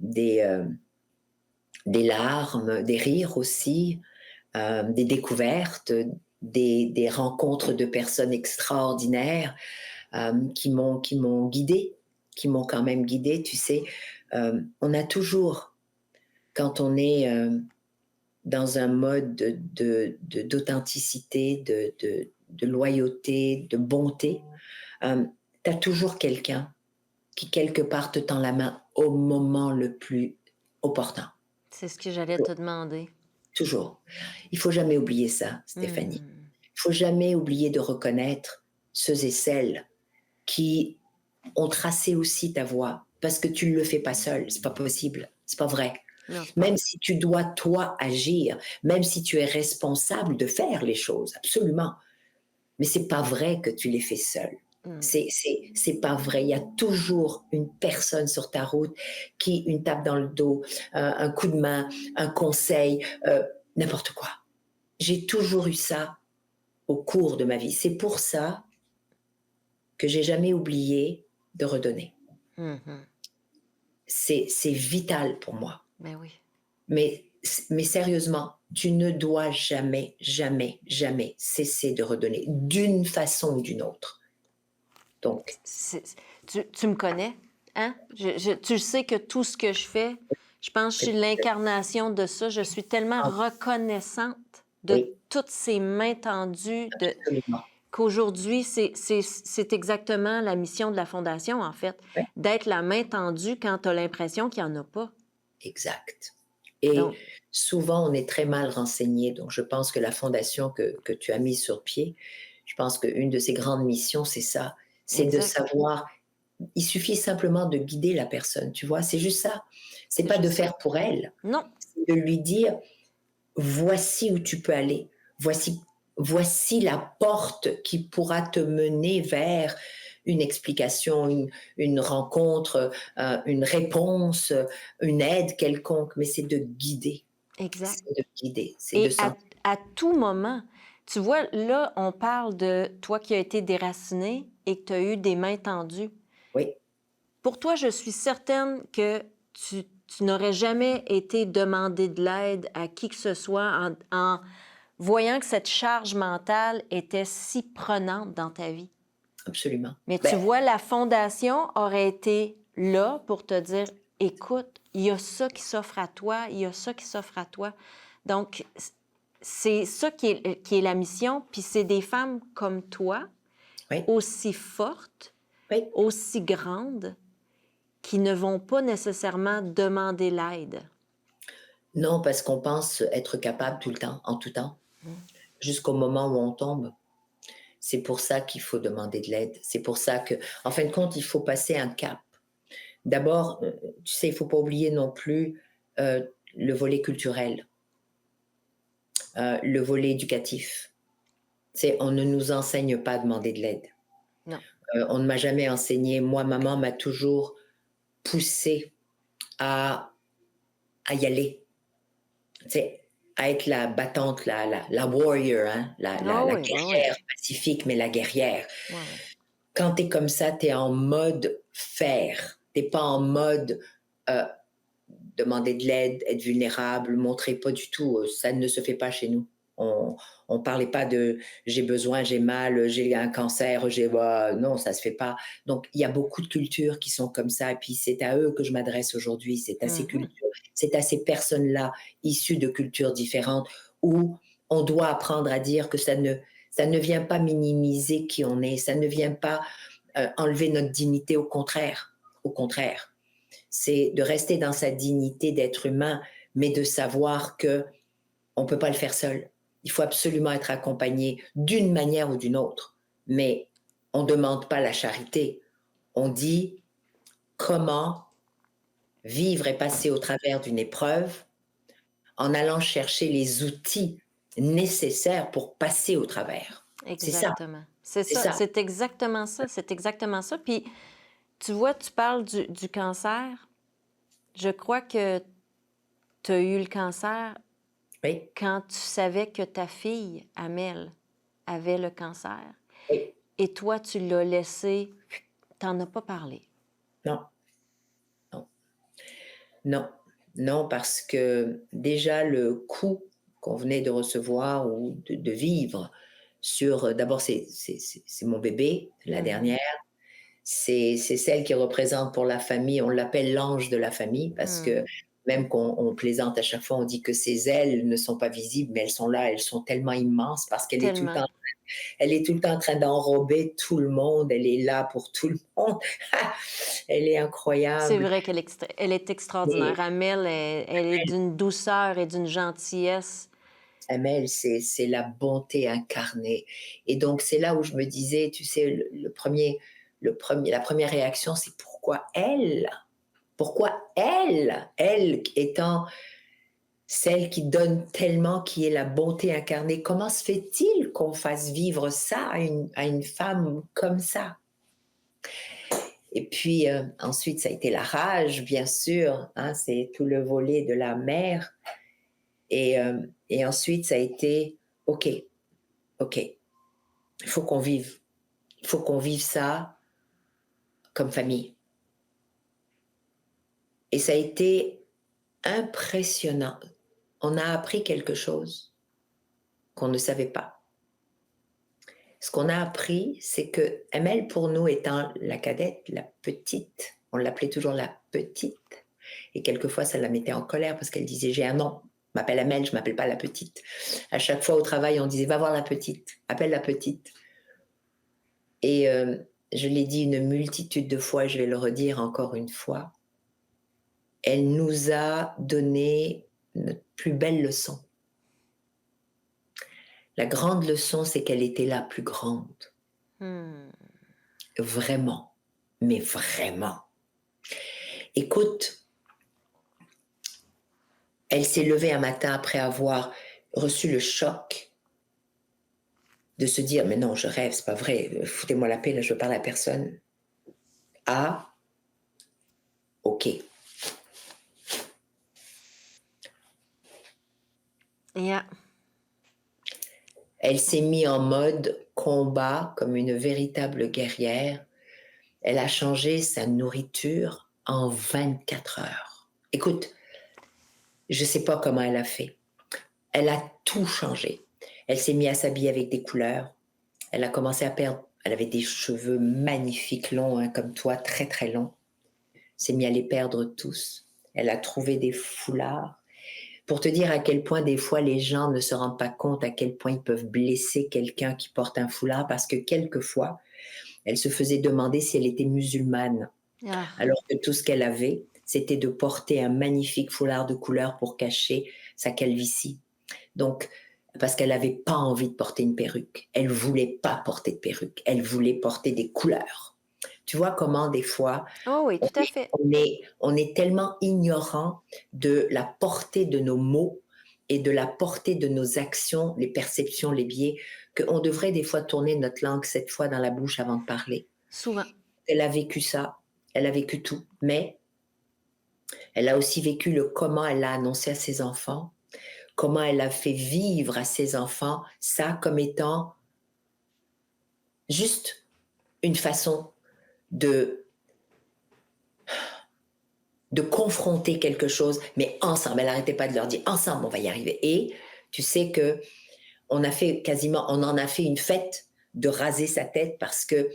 Speaker 2: des, euh, des larmes, des rires aussi, des découvertes, des rencontres de personnes extraordinaires qui m'ont guidée, qui m'ont quand même guidée. Tu sais, on a toujours, quand on est dans un mode d'authenticité, de loyauté, de bonté, tu as toujours quelqu'un qui, quelque part, te tend la main au moment le plus opportun.
Speaker 1: C'est ce que j'allais te demander.
Speaker 2: Toujours. Il faut jamais oublier ça, Stéphanie.
Speaker 1: Hmm.
Speaker 2: Il faut jamais oublier de reconnaître ceux et celles qui ont tracé aussi ta voie, parce que tu ne le fais pas seul, c'est pas possible, c'est pas vrai.
Speaker 1: Non, c'est pas
Speaker 2: Même
Speaker 1: vrai.
Speaker 2: si tu dois, toi, agir, même si tu es responsable de faire les choses, absolument. Mais c'est pas vrai que tu les fais seul.
Speaker 1: Hmm.
Speaker 2: C'est pas vrai. Il y a toujours une personne sur ta route qui, une tape dans le dos, un coup de main, un conseil, n'importe quoi. J'ai toujours eu ça au cours de ma vie. C'est pour ça que j'ai jamais oublié de redonner.
Speaker 1: Mhm.
Speaker 2: C'est vital pour moi.
Speaker 1: Ben oui.
Speaker 2: Mais, mais sérieusement, tu ne dois jamais, jamais, jamais cesser de redonner d'une façon ou d'une autre. Donc,
Speaker 1: Tu me connais, hein? Tu sais que tout ce que je fais, je pense que je suis l'incarnation de ça. Je suis tellement reconnaissante de
Speaker 2: oui,
Speaker 1: toutes ces mains tendues,
Speaker 2: absolument.
Speaker 1: qu'aujourd'hui, c'est exactement la mission de la Fondation, en fait,
Speaker 2: Ouais,
Speaker 1: d'être la main tendue quand tu as l'impression qu'il n'y en a pas.
Speaker 2: exact. Et
Speaker 1: Donc,
Speaker 2: souvent, on est très mal renseigné. Donc, je pense que la fondation que tu as mise sur pied, je pense qu'une de ses grandes missions, c'est ça. C'est de
Speaker 1: exact.
Speaker 2: savoir. Il suffit simplement de guider la personne, tu vois. C'est juste ça. C'est
Speaker 1: C'est
Speaker 2: pas de
Speaker 1: juste ça.
Speaker 2: faire pour elle.
Speaker 1: Non,
Speaker 2: C'est de lui dire voici où tu peux aller. Voici la porte qui pourra te mener vers une explication, une rencontre, une réponse, une aide quelconque, mais c'est de guider.
Speaker 1: exact.
Speaker 2: C'est de guider, c'est de
Speaker 1: Et
Speaker 2: sentir.
Speaker 1: à tout moment, tu vois, là, on parle de toi qui as été déraciné et que tu as eu des mains tendues.
Speaker 2: Oui,
Speaker 1: Pour toi, je suis certaine que tu n'aurais jamais été demander de l'aide à qui que ce soit en voyant que cette charge mentale était si prenante dans ta vie.
Speaker 2: absolument.
Speaker 1: Mais tu
Speaker 2: Ben,
Speaker 1: vois, la fondation aurait été là pour te dire, écoute, il y a ça qui s'offre à toi, il y a ça qui s'offre à toi. Donc, c'est ça qui est la mission. Puis c'est des femmes comme toi,
Speaker 2: Oui,
Speaker 1: aussi fortes,
Speaker 2: oui.
Speaker 1: aussi grandes, qui ne vont pas nécessairement demander l'aide.
Speaker 2: Non, parce qu'on pense être capable tout le temps, en tout temps,
Speaker 1: Mm.
Speaker 2: jusqu'au moment où on tombe. C'est pour ça qu'il faut demander de l'aide. C'est pour ça que, en fin de compte, il faut passer un cap. D'abord, tu sais, il faut pas oublier non plus le volet culturel, le volet éducatif. C'est on ne nous enseigne pas à demander de l'aide.
Speaker 1: Non.
Speaker 2: On ne m'a jamais enseigné. Moi, maman m'a toujours poussée à, à y aller. C'est à être la battante, la warrior, hein,
Speaker 1: Ah
Speaker 2: la
Speaker 1: oui, oui, oui.
Speaker 2: guerrière pacifique, mais la guerrière.
Speaker 1: Ouais, ouais.
Speaker 2: Quand tu es comme ça, tu es en mode faire. Tu n'es pas en mode euh, demander de l'aide, être vulnérable, montrer pas du tout. Ça ne se fait pas chez nous. On parlait pas de j'ai besoin, j'ai mal, j'ai un cancer, non, ça se fait pas. Donc il y a beaucoup de cultures qui sont comme ça, et puis c'est à eux que je m'adresse aujourd'hui. C'est à ces
Speaker 1: Mhm.
Speaker 2: cultures, c'est à ces personnes-là issues de cultures différentes où on doit apprendre à dire que ça ne vient pas minimiser qui on est, ça ne vient pas enlever notre dignité. Au contraire c'est de rester dans sa dignité d'être humain, mais de savoir que on peut pas le faire seul. Il faut absolument être accompagné d'une manière ou d'une autre. Mais on demande pas la charité. On dit comment vivre et passer au travers d'une épreuve en allant chercher les outils nécessaires pour passer au travers. C'est ça,
Speaker 1: Exactement. C'est
Speaker 2: c'est
Speaker 1: ça,
Speaker 2: ça.
Speaker 1: c'est exactement ça, c'est exactement ça. Puis, tu vois, tu parles du cancer. Je crois que tu as eu le cancer
Speaker 2: Oui,
Speaker 1: quand tu savais que ta fille, Amel, avait le cancer.
Speaker 2: oui,
Speaker 1: Et toi, tu l'as laissé, t'en as pas parlé.
Speaker 2: non, non. Non, non, parce que déjà le coup qu'on venait de recevoir ou de vivre sur, d'abord c'est mon bébé, la
Speaker 1: Mhm.
Speaker 2: dernière, c'est celle qui représente pour la famille, on l'appelle l'ange de la famille parce que
Speaker 1: Mm.
Speaker 2: même qu'on plaisante à chaque fois, on dit que ses ailes ne sont pas visibles, mais elles sont là, elles sont tellement immenses parce qu'elle est tout le
Speaker 1: Tellement.
Speaker 2: temps elle est tout le temps en train d'enrober tout le monde, elle est là pour tout le monde. Elle est
Speaker 1: C'est
Speaker 2: incroyable.
Speaker 1: vrai elle est extraordinaire.
Speaker 2: Et
Speaker 1: Amel, elle est d'une douceur et d'une gentillesse.
Speaker 2: Amel, c'est la bonté incarnée. Et donc, c'est là où je me disais, tu sais, la première réaction, c'est pourquoi elle? Pourquoi elle? Elle étant celle qui donne tellement, qui est la bonté incarnée, comment se fait-il qu'on fasse vivre ça à une femme comme ça? Et puis ensuite, ça a été la rage, bien sûr, hein, c'est tout le volet de la mère. Et ensuite, ça a été, OK, OK, il faut qu'on vive. Il faut qu'on vive ça comme famille. Et ça a été impressionnant. On a appris quelque chose qu'on ne savait pas. Ce qu'on a appris, c'est que Amel, pour nous, étant la cadette, la petite, on l'appelait toujours la petite. Et quelquefois, ça la mettait en colère parce qu'elle disait, j'ai un nom, je m'appelle Amel, je ne m'appelle pas la petite. À chaque fois au travail, on disait, va voir la petite, appelle la petite. Et je l'ai dit une multitude de fois, et je vais le redire encore une fois, elle nous a donné notre plus belle leçon. La grande leçon, c'est qu'elle était la plus grande.
Speaker 1: Hmm.
Speaker 2: Vraiment. Mais vraiment. Écoute, elle s'est levée un matin après avoir reçu le choc de se dire, mais non, je rêve, c'est pas vrai, foutez-moi la paix, là, je veux parler à personne. Ah, ok.
Speaker 1: Yeah.
Speaker 2: Elle s'est mise en mode combat comme une véritable guerrière. Elle a changé sa nourriture en 24 heures. Écoute, je ne sais pas comment elle a fait. Elle a tout changé. Elle s'est mise à s'habiller avec des couleurs. Elle a commencé à perdre. Elle avait des cheveux magnifiques, longs, hein, comme toi, très très longs. Elle s'est mise à les perdre tous. Elle a trouvé des foulards. pour te dire à quel point des fois les gens ne se rendent pas compte à quel point ils peuvent blesser quelqu'un qui porte un foulard, parce que quelquefois, elle se faisait demander si elle était musulmane,
Speaker 1: Ah,
Speaker 2: alors que tout ce qu'elle avait, c'était de porter un magnifique foulard de couleur pour cacher sa calvitie. Donc, parce qu'elle n'avait pas envie de porter une perruque. Elle voulait pas porter de perruque. Elle voulait porter des couleurs. Tu vois comment des fois,
Speaker 1: oh oui,
Speaker 2: on
Speaker 1: tout à fait.
Speaker 2: on est tellement ignorant de la portée de nos mots et de la portée de nos actions, les perceptions, les biais, qu'on devrait des fois tourner notre langue 7 fois dans la bouche avant de parler.
Speaker 1: Souvent.
Speaker 2: Elle a vécu ça, elle a vécu tout, mais elle a aussi vécu le comment elle l'a annoncé à ses enfants, comment elle a fait vivre à ses enfants ça comme étant juste une façon de confronter quelque chose, mais ensemble. Elle n'arrêtait pas de leur dire ensemble, on va y arriver. Et tu sais que on a fait quasiment, on en a fait une fête de raser sa tête parce que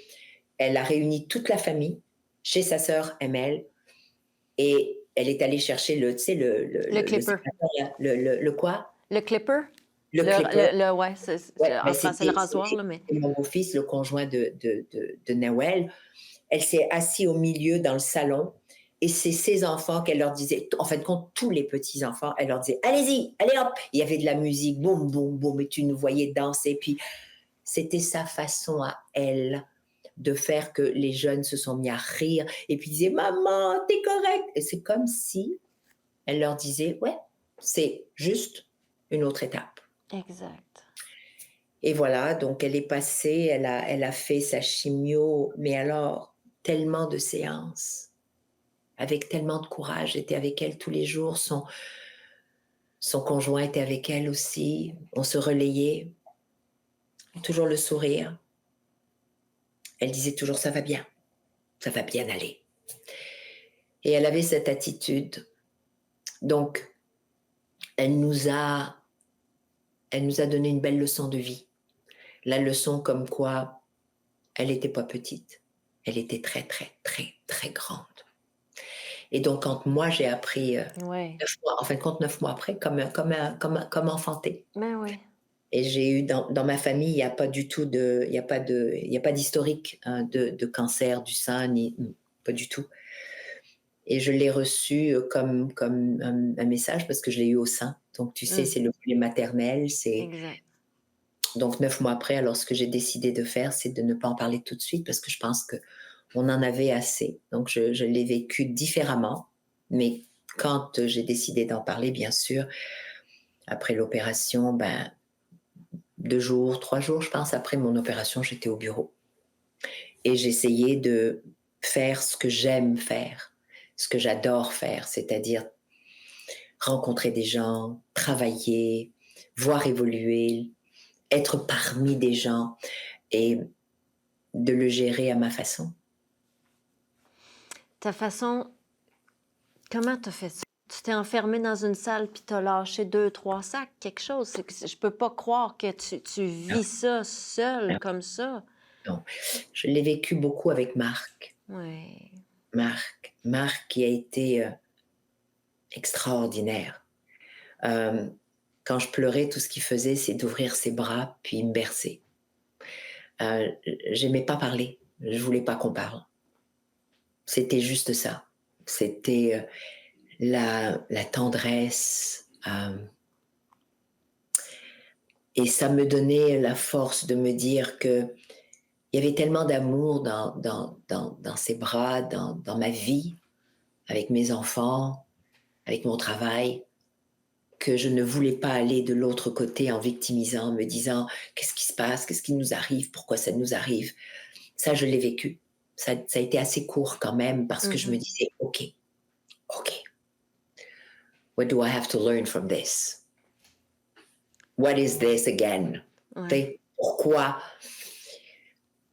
Speaker 2: elle a réuni toute la famille chez sa sœur ML et elle est allée chercher le, tu sais,
Speaker 1: Le
Speaker 2: le
Speaker 1: clipper.
Speaker 2: sécateur, là, le quoi?
Speaker 1: Le clipper?
Speaker 2: Le clipper.
Speaker 1: Ouais,
Speaker 2: Ouais, ben
Speaker 1: en français, le
Speaker 2: c'était
Speaker 1: rasoir, là, mais.
Speaker 2: mon beau-fils, le conjoint de Nawel. Elle s'est assise au milieu dans le salon et c'est ses enfants qu'elle leur disait, en fin de compte, tous les petits-enfants, elle leur disait, allez-y, allez hop. Il y avait de la musique, boum, boum, boum, et tu nous voyais danser. Puis c'était sa façon à elle de faire que les jeunes se sont mis à rire et puis disaient, maman, t'es correcte. Et c'est comme si elle leur disait, ouais, c'est juste une autre étape.
Speaker 1: Exact.
Speaker 2: Et voilà, donc elle est passée, elle a fait sa chimio, mais alors tellement de séances, avec tellement de courage. J'étais avec elle tous les jours, son conjoint était avec elle aussi, on se relayait, toujours le sourire. Elle disait toujours ça va bien aller. Et elle avait cette attitude. Donc, elle nous a, elle nous a donné une belle leçon de vie. La leçon comme quoi elle n'était pas petite, elle était très, très, très, très grande. Et donc, quand moi, j'ai appris,
Speaker 1: Ouais.
Speaker 2: 9 mois, en fin de compte, 9 mois après, comme enfanté.
Speaker 1: Ben oui.
Speaker 2: Et j'ai eu dans ma famille, il y a pas du tout de il y a pas d'historique, hein, de cancer du sein ni pas du tout. Et je l'ai reçu, comme un message parce que je l'ai eu au sein. Donc tu sais,
Speaker 1: Mmh.
Speaker 2: c'est le poulet maternel, c'est
Speaker 1: Exact.
Speaker 2: donc 9 mois après, alors ce que j'ai décidé de faire, c'est de ne pas en parler tout de suite parce que je pense qu'on en avait assez. Donc je l'ai vécu différemment, mais quand j'ai décidé d'en parler, bien sûr, après l'opération, ben 2 jours, 3 jours, je pense, après mon opération, j'étais au bureau et j'essayais de faire ce que j'aime faire, ce que j'adore faire, c'est-à-dire rencontrer des gens, travailler, voir évoluer, être parmi des gens et de le gérer à ma façon.
Speaker 1: Ta façon, comment t'as fait ça? Tu t'es enfermée dans une salle puis t'as lâché 2, 3 sacs, quelque chose. C'est que je peux pas croire que tu
Speaker 2: Non,
Speaker 1: vis ça seule
Speaker 2: non,
Speaker 1: comme ça.
Speaker 2: non. Je l'ai vécu beaucoup avec Marc.
Speaker 1: Ouais.
Speaker 2: Marc qui a été extraordinaire. Euh, Quand je pleurais, tout ce qu'il faisait, c'est d'ouvrir ses bras puis me bercer. Euh, J'aimais pas parler. Je voulais pas qu'on parle. C'était juste ça. C'était la tendresse. Et ça me donnait la force de me dire que il y avait tellement d'amour dans ses bras, dans ma vie, avec mes enfants, avec mon travail, que je ne voulais pas aller de l'autre côté en victimisant, me disant qu'est-ce qui se passe, qu'est-ce qui nous arrive, pourquoi ça nous arrive. Ça, je l'ai vécu. Ça a été assez court quand même parce que je me
Speaker 1: Mhm.
Speaker 2: disais, OK, what do I have to learn from this? What is this again?
Speaker 1: Ouais.
Speaker 2: Pourquoi,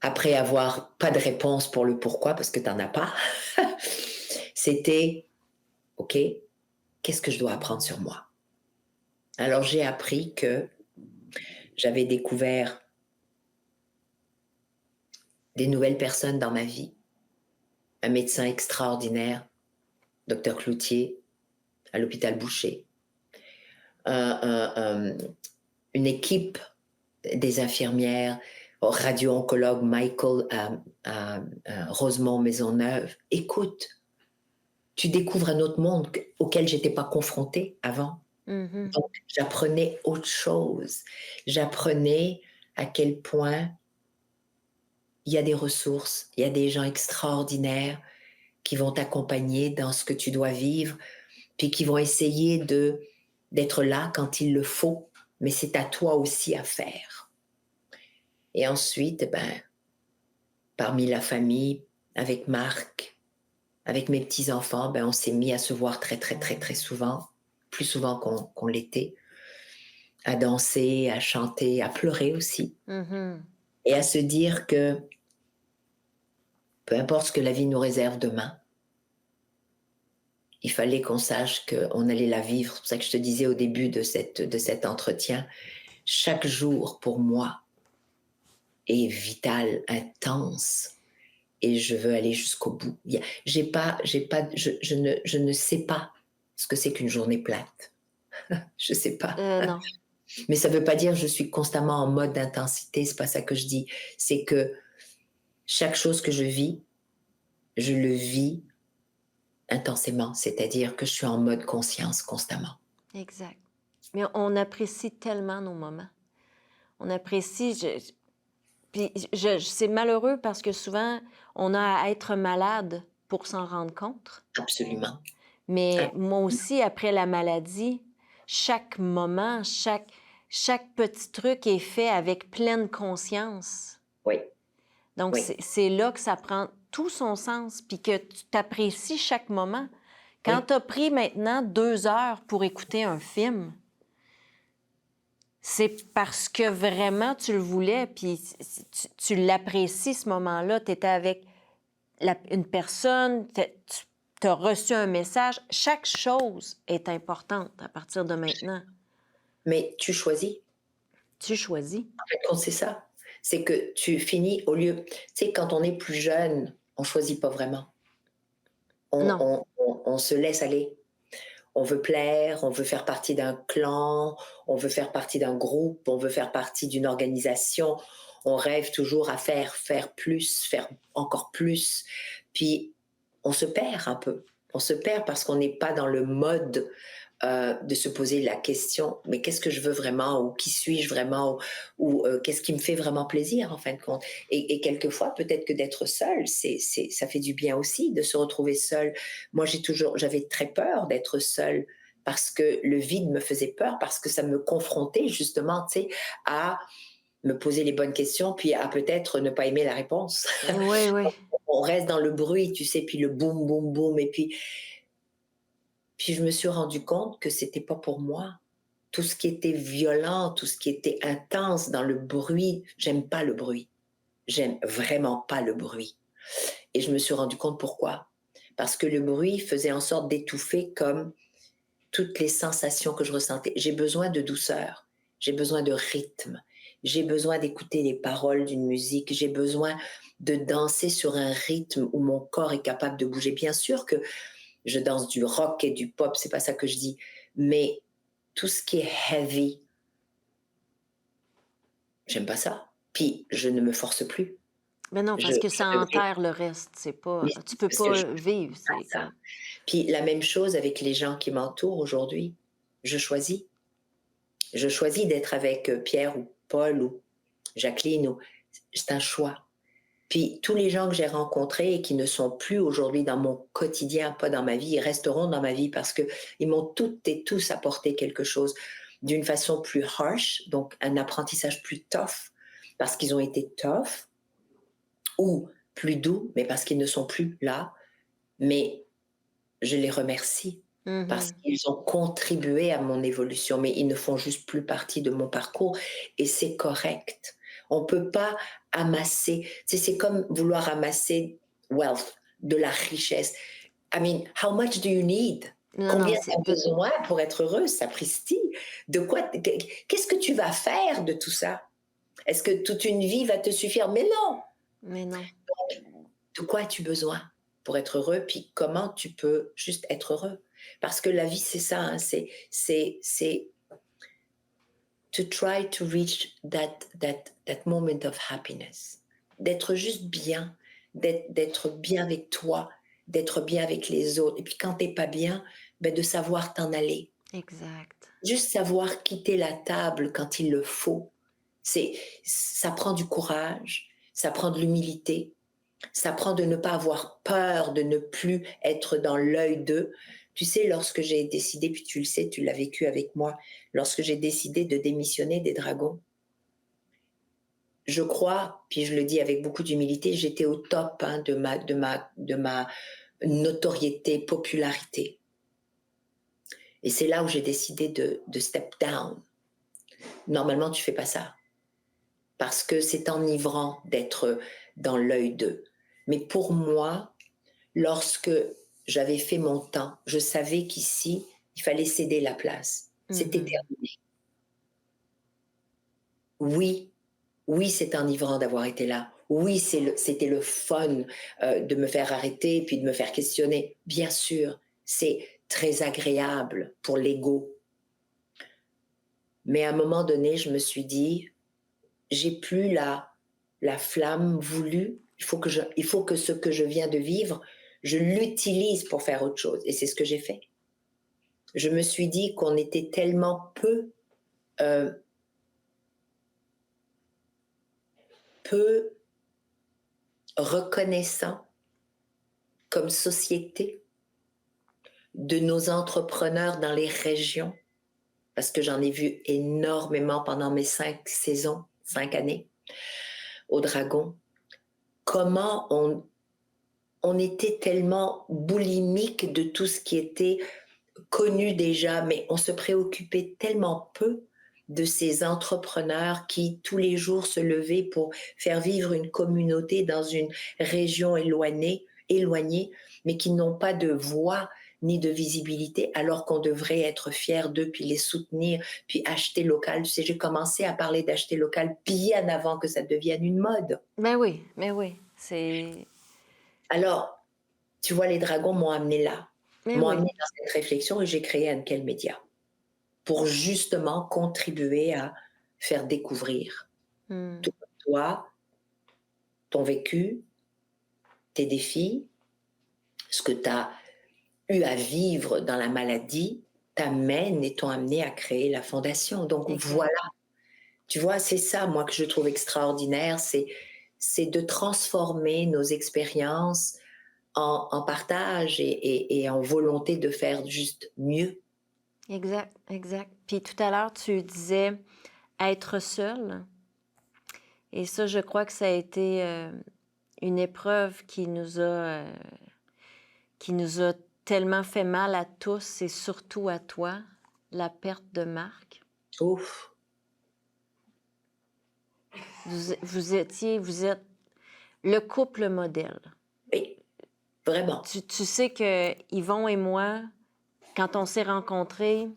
Speaker 2: après avoir pas de réponse pour le pourquoi, parce que tu n'en as pas, c'était, OK, qu'est-ce que je dois apprendre sur moi? Alors j'ai appris que j'avais découvert des nouvelles personnes dans ma vie, un médecin extraordinaire, docteur Cloutier, à l'hôpital Boucher, un- une équipe des infirmières, radio-oncologue Michael à Rosemont Maisonneuve. Écoute, tu découvres un autre monde auquel j'étais pas confrontée avant.
Speaker 1: Mhm.
Speaker 2: Donc, j'apprenais autre chose. J'apprenais à quel point il y a des ressources, il y a des gens extraordinaires qui vont t'accompagner dans ce que tu dois vivre, puis qui vont essayer d'être là quand il le faut, mais c'est à toi aussi à faire. Et ensuite, ben, parmi la famille, avec Marc, avec mes petits-enfants, ben, on s'est mis à se voir très, très, très, très souvent, plus souvent qu'on l'était, à danser, à chanter, à pleurer aussi,
Speaker 1: Mhm.
Speaker 2: et à se dire que peu importe ce que la vie nous réserve demain, il fallait qu'on sache qu'on allait la vivre. C'est pour ça que je te disais au début de cet entretien, chaque jour pour moi est vital, intense, et je veux aller jusqu'au bout. Je ne sais pas ce que c'est qu'une journée plate. Je sais pas.
Speaker 1: Non.
Speaker 2: Mais ça veut pas dire que je suis constamment en mode d'intensité. C'est pas ça que je dis. C'est que chaque chose que je vis, je le vis intensément. C'est-à-dire que je suis en mode conscience constamment.
Speaker 1: Exact. Mais on apprécie tellement nos moments. On apprécie. Puis c'est malheureux parce que souvent, on a à être malade pour s'en rendre compte.
Speaker 2: Absolument.
Speaker 1: Mais moi
Speaker 2: Absolument.
Speaker 1: aussi, après la maladie, chaque moment, chaque petit truc est fait avec pleine conscience.
Speaker 2: Oui,
Speaker 1: Donc,
Speaker 2: oui,
Speaker 1: c'est là que ça prend tout son sens, puis que tu t'apprécies chaque moment. Quand
Speaker 2: oui.
Speaker 1: tu as pris maintenant 2 heures pour écouter un film, c'est parce que vraiment tu le voulais, puis tu l'apprécies ce moment-là. Tu étais avec une personne, tu as reçu un message. Chaque chose est importante à partir de maintenant.
Speaker 2: Mais tu choisis.
Speaker 1: Tu choisis.
Speaker 2: En fait, compte, c'est ça. C'est que tu finis au lieu. Tu sais, quand on est plus jeune, on choisit pas vraiment.
Speaker 1: Non.
Speaker 2: On se laisse aller. On veut plaire, on veut faire partie d'un clan, on veut faire partie d'un groupe, on veut faire partie d'une organisation. On rêve toujours à faire plus, faire encore plus. Puis on se perd un peu. On se perd parce qu'on n'est pas dans le mode de se poser la question, mais qu'est-ce que je veux vraiment, ou qui suis-je vraiment, ou qu'est-ce qui me fait vraiment plaisir en fin de compte. Et quelquefois, peut-être que d'être seul, ça fait du bien aussi de se retrouver seul. Moi, j'avais très peur d'être seule parce que le vide me faisait peur, parce que ça me confrontait justement, tu sais, à me poser les bonnes questions, puis à peut-être ne pas aimer la réponse.
Speaker 1: Oui, oui.
Speaker 2: On reste dans le bruit, tu sais, puis le boum, boum, boum, et puis je me suis rendu compte que c'était pas pour moi. Tout ce qui était violent, tout ce qui était intense dans le bruit, j'aime pas le bruit. J'aime vraiment pas le bruit. Et je me suis rendu compte pourquoi. Parce que le bruit faisait en sorte d'étouffer comme toutes les sensations que je ressentais. J'ai besoin de douceur, j'ai besoin de rythme, j'ai besoin d'écouter les paroles d'une musique, j'ai besoin de danser sur un rythme où mon corps est capable de bouger. Bien sûr que je danse du rock et du pop, c'est pas ça que je dis, mais tout ce qui est heavy, j'aime pas ça. Puis je ne me force plus.
Speaker 1: Mais non, parce que
Speaker 2: Je
Speaker 1: ça
Speaker 2: devrais,
Speaker 1: enterre le reste. C'est pas.
Speaker 2: mais
Speaker 1: Tu
Speaker 2: c'est
Speaker 1: peux
Speaker 2: parce que je
Speaker 1: pas vivre.
Speaker 2: fais
Speaker 1: C'est
Speaker 2: pas ça.
Speaker 1: comme.
Speaker 2: Puis la même chose avec les gens qui m'entourent aujourd'hui. Je choisis. Je choisis d'être avec Pierre ou Paul ou Jacqueline. C'est un choix. Puis tous les gens que j'ai rencontrés et qui ne sont plus aujourd'hui dans mon quotidien, pas dans ma vie, ils resteront dans ma vie parce qu'ils m'ont toutes et tous apporté quelque chose d'une façon plus harsh, donc un apprentissage plus tough, parce qu'ils ont été tough, ou plus doux, mais parce qu'ils ne sont plus là. Mais je les remercie parce
Speaker 1: Mhm.
Speaker 2: qu'ils ont contribué à mon évolution, mais ils ne font juste plus partie de mon parcours et c'est correct. On peut pas amasser, tu sais, c'est comme vouloir amasser wealth, de la richesse. I mean, how much do you need?
Speaker 1: Non, non,
Speaker 2: Combien tu
Speaker 1: c'est
Speaker 2: as besoin pour être heureuse, sapristi? De quoi, qu'est-ce que tu vas faire de tout ça? Est-ce que toute une vie va te suffire? Mais non!
Speaker 1: Mais non.
Speaker 2: De quoi as-tu besoin pour être heureux, puis comment tu peux juste être heureux? Parce que la vie, c'est ça, hein, c'est to try to reach that moment of happiness. D'être juste bien, d'être bien avec toi, d'être bien avec les autres. Et puis quand t'es pas bien, ben de savoir t'en aller.
Speaker 1: Exact.
Speaker 2: Juste savoir quitter la table quand il le faut. Ça prend du courage, ça prend de l'humilité, ça prend de ne pas avoir peur, de ne plus être dans l'œil d'eux. Tu sais, lorsque j'ai décidé, puis tu le sais, tu l'as vécu avec moi, lorsque j'ai décidé de démissionner des Dragons, je crois, puis je le dis avec beaucoup d'humilité, j'étais au top hein, de ma notoriété, popularité. Et c'est là où j'ai décidé de step down. Normalement, tu fais pas ça. Parce que c'est enivrant d'être dans l'œil d'eux. Mais pour moi, lorsque j'avais fait mon temps, je savais qu'ici, il fallait céder la place. C'était
Speaker 1: Mhm.
Speaker 2: terminé. Oui, oui, c'est enivrant d'avoir été là. Oui, c'était le fun de me faire arrêter puis de me faire questionner. Bien sûr, c'est très agréable pour l'ego. Mais à un moment donné, je me suis dit, j'ai plus la flamme voulue. Il faut que ce que je viens de vivre, je l'utilise pour faire autre chose. Et c'est ce que j'ai fait. Je me suis dit qu'on était tellement euh, peu reconnaissant comme société de nos entrepreneurs dans les régions, parce que j'en ai vu énormément pendant mes 5 saisons, 5 années au Dragon, comment on était tellement boulimique de tout ce qui était connu déjà, mais on se préoccupait tellement peu de ces entrepreneurs qui tous les jours se levaient pour faire vivre une communauté dans une région éloignée, mais qui n'ont pas de voix ni de visibilité, alors qu'on devrait être fiers d'eux, puis les soutenir, puis acheter local. Tu sais, j'ai commencé à parler d'acheter local bien avant que ça devienne une mode.
Speaker 1: Mais oui, c'est...
Speaker 2: Alors, tu vois, les Dragons
Speaker 1: Mais
Speaker 2: m'ont
Speaker 1: oui.
Speaker 2: amené dans cette réflexion et j'ai créé Unkel Media pour justement contribuer à faire découvrir
Speaker 1: Hmm.
Speaker 2: tout comme toi, ton vécu, tes défis, ce que tu as eu à vivre dans la maladie t'amène et t'ont amené à créer la fondation. Donc
Speaker 1: Exact.
Speaker 2: voilà, tu vois, c'est ça, moi, que je trouve extraordinaire, c'est de transformer nos expériences en partage et en volonté de faire juste mieux.
Speaker 1: Exact, exact. Puis tout à l'heure, tu disais être seul. Et ça, je crois que ça a été une épreuve qui nous a tellement fait mal à tous et surtout à toi, la perte de Marc.
Speaker 2: Ouf,
Speaker 1: Vous êtes le couple modèle.
Speaker 2: oui, vraiment.
Speaker 1: Tu sais que Yvon et moi, quand on s'est rencontrés,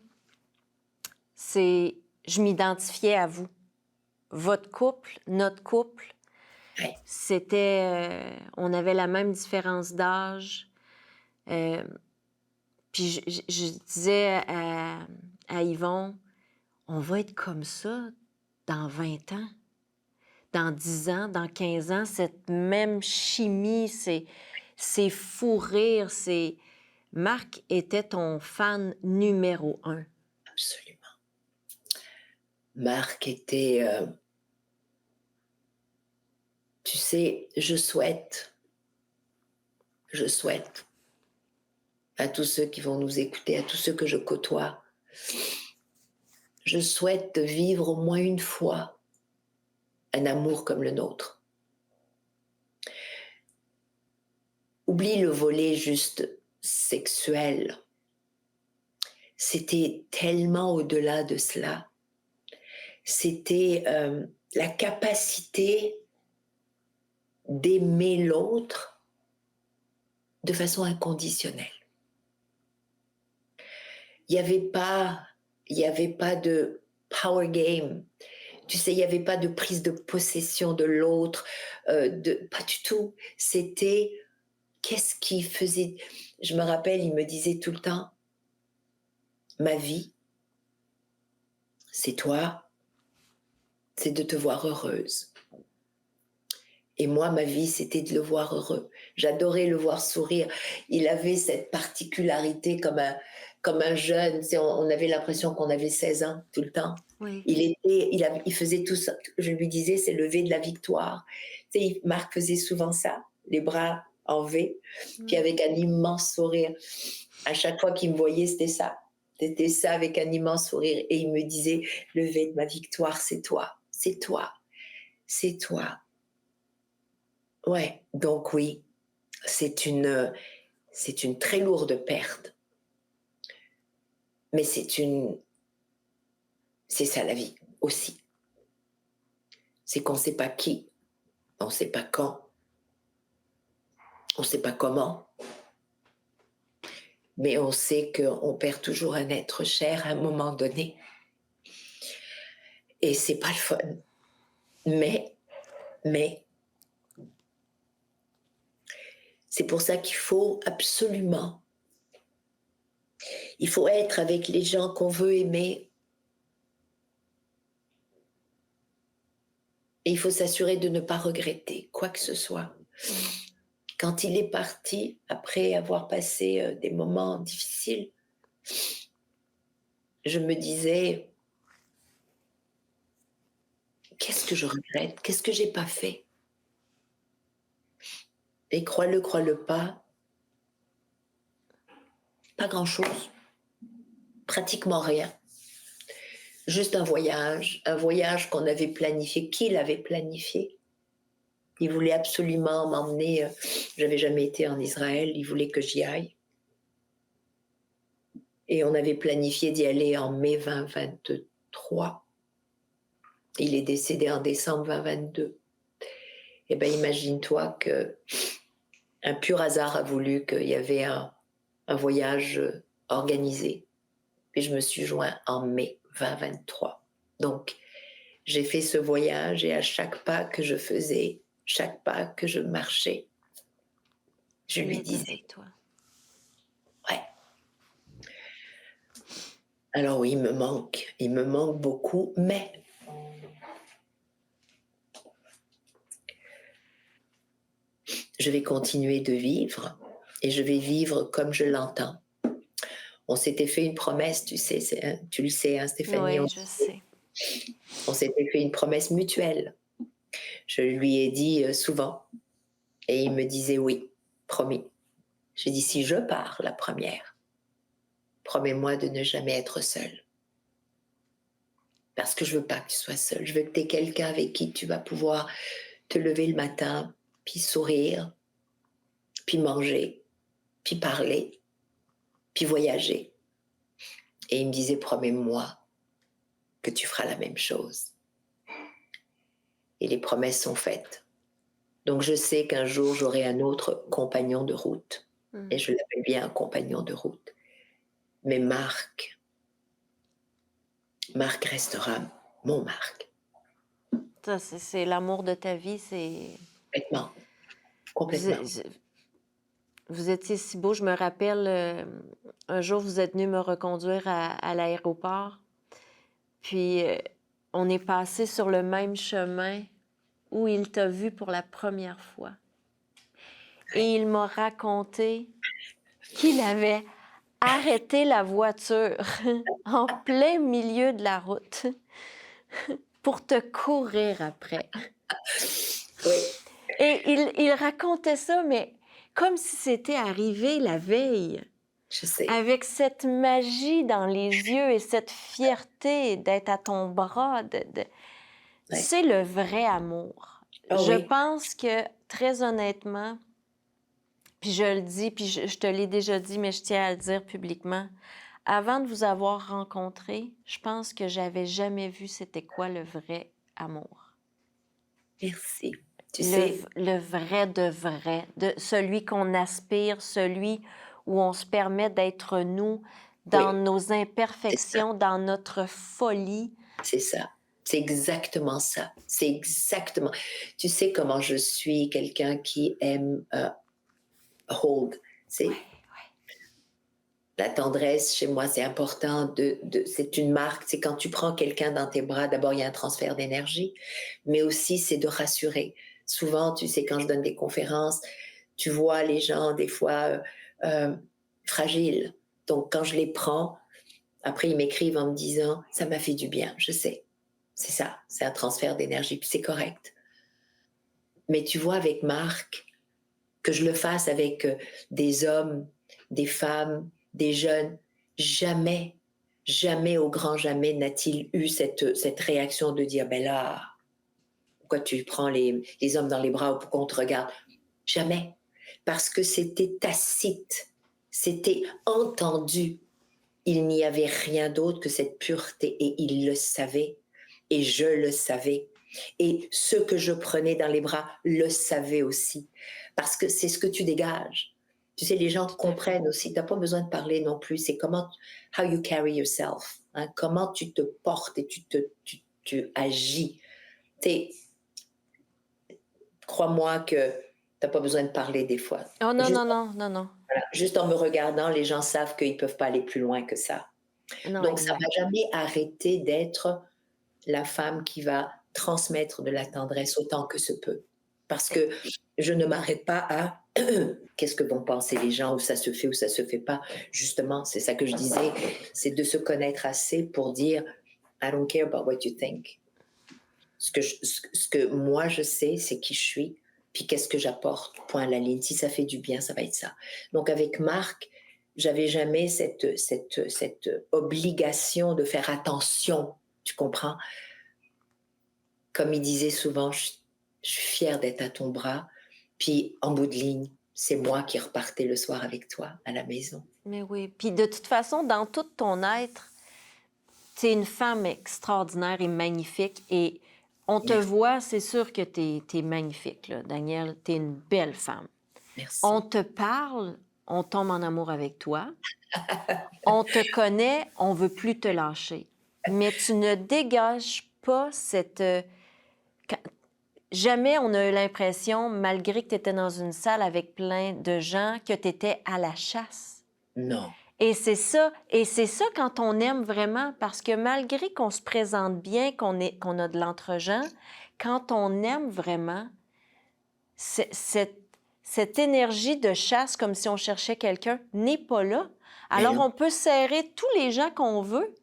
Speaker 1: je m'identifiais à vous. Votre couple, notre couple,
Speaker 2: Ouais.
Speaker 1: on avait la même différence d'âge. Euh, Puis je disais à Yvon, on va être comme ça dans 20 ans, dans 10 ans, dans 15 ans, cette même chimie, ces fous rires, Marc était ton fan numéro un.
Speaker 2: Absolument. Marc était, tu sais, je souhaite à tous ceux qui vont nous écouter, à tous ceux que je côtoie, je souhaite vivre au moins une fois un amour comme le nôtre. Oublie le volet juste sexuel. C'était tellement au-delà de cela. C'était la capacité d'aimer l'autre de façon inconditionnelle. Il n'y avait pas, il y avait pas de power game. Tu sais, il n'y avait pas de prise de possession de l'autre, pas du tout. C'était qu'est-ce qui faisait. Je me rappelle, il me disait tout le temps, ma vie, c'est toi, c'est de te voir heureuse. Et moi, ma vie, c'était de le voir heureux. J'adorais le voir sourire. Il avait cette particularité comme un jeune. Tu sais, on avait l'impression qu'on avait 16 ans tout le temps.
Speaker 1: Oui.
Speaker 2: Il faisait tout ça. Je lui disais, c'est le V de la victoire. Tu sais, Marc faisait souvent ça, les bras en V, puis
Speaker 1: Mm.
Speaker 2: avec un immense sourire. À chaque fois qu'il me voyait, c'était ça. C'était ça avec un immense sourire. Et il me disait, le V de ma victoire, c'est toi, c'est toi, c'est toi. Ouais, donc oui, c'est c'est une très lourde perte, mais c'est ça la vie aussi. C'est qu'on ne sait pas qui, on ne sait pas quand, on ne sait pas comment, mais on sait qu'on perd toujours un être cher à un moment donné. Et c'est pas le fun. Mais, c'est pour ça qu'il faut absolument, il faut être avec les gens qu'on veut aimer. Et il faut s'assurer de ne pas regretter quoi que ce soit.
Speaker 1: Mm.
Speaker 2: Quand il est parti, après avoir passé des moments difficiles, je me disais, qu'est-ce que je regrette? Qu'est-ce que j'ai pas fait? Et crois-le pas grand-chose, pratiquement rien. Juste un voyage qu'on avait planifié, qu'il avait planifié. Il voulait absolument m'emmener, j'avais jamais été en Israël, il voulait que j'y aille. Et on avait planifié d'y aller en mai 2023. Il est décédé en décembre 2022. Eh bien, imagine-toi que un pur hasard a voulu qu'il y avait un voyage organisé. Et je me suis joint en mai 2023. Donc, j'ai fait ce voyage et à chaque pas que je faisais, chaque pas que je marchais, je
Speaker 1: Il
Speaker 2: lui
Speaker 1: est
Speaker 2: disais,
Speaker 1: avec toi.
Speaker 2: ouais. Alors oui, il me manque beaucoup, mais je vais continuer de vivre et je vais vivre comme je l'entends. On s'était fait une promesse, tu sais, tu le sais, hein, Stéphanie,
Speaker 1: Oui, je sais.
Speaker 2: on s'était fait une promesse mutuelle. Je lui ai dit souvent et il me disait oui, promis. J'ai dit si je pars la première, promets-moi de ne jamais être seule. Parce que je veux pas que tu sois seule. Je veux que tu aies quelqu'un avec qui tu vas pouvoir te lever le matin, puis sourire, puis manger, puis parler, puis voyager. Et il me disait promets-moi que tu feras la même chose. Et les promesses sont faites. Donc je sais qu'un jour j'aurai un autre compagnon de route. Et
Speaker 1: Mm.
Speaker 2: je l'appelle bien un compagnon de route. Mais Marc restera mon Marc.
Speaker 1: Ça, c'est l'amour de ta vie. C'est
Speaker 2: Complètement.
Speaker 1: vous,
Speaker 2: Complètement.
Speaker 1: vous étiez si beau. Je me rappelle, un jour, vous êtes venu me reconduire à l'aéroport. Puis, on est passé sur le même chemin où il t'a vu pour la première fois.
Speaker 2: Ouais.
Speaker 1: Et il m'a raconté qu'il avait arrêté la voiture en plein milieu de la route pour te courir après.
Speaker 2: Oui,
Speaker 1: Et il racontait ça, mais comme si c'était arrivé la veille,
Speaker 2: je sais.
Speaker 1: avec cette magie dans les yeux et cette fierté d'être à ton bras.
Speaker 2: Ouais.
Speaker 1: C'est le vrai amour.
Speaker 2: Oh
Speaker 1: Je
Speaker 2: oui,
Speaker 1: pense que, très honnêtement, puis je le dis, puis je te l'ai déjà dit, mais je tiens à le dire publiquement, avant de vous avoir rencontré, je pense que j'avais jamais vu c'était quoi le vrai amour.
Speaker 2: merci. Tu
Speaker 1: Le,
Speaker 2: sais,
Speaker 1: le vrai, de celui qu'on aspire, celui où on se permet d'être nous, dans
Speaker 2: oui,
Speaker 1: nos
Speaker 2: c'est ça,
Speaker 1: imperfections, dans notre folie.
Speaker 2: c'est ça. C'est exactement ça. C'est exactement. Tu sais comment je suis quelqu'un qui aime hold.
Speaker 1: Ouais,
Speaker 2: C'est
Speaker 1: ouais.
Speaker 2: La tendresse, chez moi, c'est important c'est une marque. C'est quand tu prends quelqu'un dans tes bras, d'abord, il y a un transfert d'énergie, mais aussi, c'est de rassurer. Souvent, tu sais, quand je donne des conférences, tu vois les gens, des fois, euh, fragiles. Donc, quand je les prends, après, ils m'écrivent en me disant, ça m'a fait du bien, je sais. C'est ça, c'est un transfert d'énergie, puis c'est correct. Mais tu vois, avec Marc, que je le fasse avec des hommes, des femmes, des jeunes, jamais, jamais, au grand jamais, n'a-t-il eu cette réaction de dire, ben là, pourquoi tu prends les hommes dans les bras ou pourquoi on te regarde? Jamais. Parce que c'était tacite, c'était entendu. Il n'y avait rien d'autre que cette pureté et il le savait et je le savais. Et ceux que je prenais dans les bras le savaient aussi. Parce que c'est ce que tu dégages. Tu sais, les gens
Speaker 1: Tout à fait.
Speaker 2: comprennent aussi. Tu n'as pas besoin de parler non plus. C'est comment, how you carry yourself. Hein, comment tu te portes et tu agis. T'es, crois-moi que tu n'as pas besoin de parler des fois.
Speaker 1: Oh non,
Speaker 2: Juste,
Speaker 1: non, non, non, non.
Speaker 2: voilà, juste en me regardant, les gens savent qu'ils ne peuvent pas aller plus loin que ça.
Speaker 1: Non,
Speaker 2: Donc, ça
Speaker 1: exact.
Speaker 2: va jamais arrêter d'être la femme qui va transmettre de la tendresse autant que se peut. Parce que je ne m'arrête pas à qu'est-ce que vont penser les gens, ou ça se fait ou ça se fait pas. Justement, c'est ça que je disais, c'est de se connaître assez pour dire I don't care about what you think. Ce que moi je sais, c'est qui je suis, puis qu'est-ce que j'apporte, point à la ligne. Si ça fait du bien, ça va être ça. Donc avec Marc, j'avais jamais cette obligation de faire attention, tu comprends? Comme il disait souvent, je suis fière d'être à ton bras, puis en bout de ligne, c'est moi qui repartais le soir avec toi à la maison.
Speaker 1: Mais oui. Puis de toute façon, dans tout ton être, tu es une femme extraordinaire et magnifique. Et on te
Speaker 2: Merci,
Speaker 1: voit, c'est sûr que tu es magnifique, là, Danielle. Tu es une belle femme. On
Speaker 2: merci.
Speaker 1: te parle, on tombe en amour avec toi. On te connaît, on veut plus te lâcher. Mais tu ne dégages pas cette... quand- Jamais on a eu l'impression, malgré que tu étais dans une salle avec plein de gens, que tu étais à la chasse.
Speaker 2: Non,
Speaker 1: Et c'est ça quand on aime vraiment, parce que malgré qu'on se présente bien, qu'on a de l'entre-gens, quand on aime vraiment, cette, cette énergie de chasse, comme si on cherchait quelqu'un, n'est pas là.
Speaker 2: mais
Speaker 1: Alors
Speaker 2: non,
Speaker 1: on peut serrer tous les gens qu'on veut.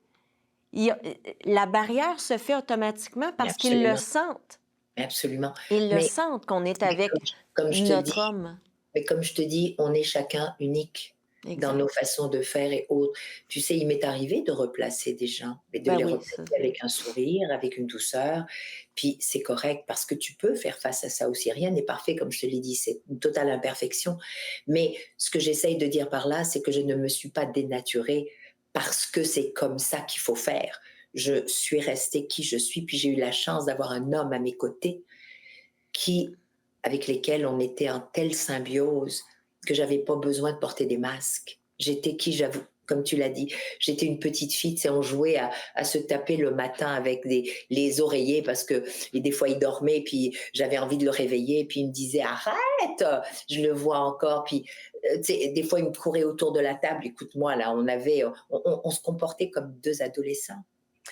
Speaker 1: La barrière se fait automatiquement
Speaker 2: mais
Speaker 1: parce qu'ils le
Speaker 2: absolument,
Speaker 1: sentent.
Speaker 2: mais absolument.
Speaker 1: Ils le
Speaker 2: Mais,
Speaker 1: sentent qu'on est
Speaker 2: mais
Speaker 1: avec
Speaker 2: comme je te
Speaker 1: notre
Speaker 2: dis,
Speaker 1: homme.
Speaker 2: Mais comme je te dis, on est chacun unique dans nos
Speaker 1: Exact.
Speaker 2: façons de faire et autres. Tu sais, il m'est arrivé de replacer des gens, mais de
Speaker 1: Ben
Speaker 2: les
Speaker 1: oui, ça
Speaker 2: replacer
Speaker 1: c'est...
Speaker 2: avec un sourire, avec une douceur. Puis c'est correct parce que tu peux faire face à ça aussi. Rien n'est parfait, comme je te l'ai dit, c'est une totale imperfection. Mais ce que j'essaye de dire par là, c'est que je ne me suis pas dénaturée parce que c'est comme ça qu'il faut faire. Je suis restée qui je suis, puis j'ai eu la chance d'avoir un homme à mes côtés qui, avec lesquels on était en telle symbiose que j'avais pas besoin de porter des masques. J'étais qui, j'avoue, comme tu l'as dit, j'étais une petite fille, tu sais, on jouait à se taper le matin avec les oreillers parce que et des fois il dormait, puis j'avais envie de le réveiller, puis il me disait arrête, je le vois encore, puis tu sais, des fois il me courait autour de la table, écoute-moi là, on se comportait comme deux adolescents.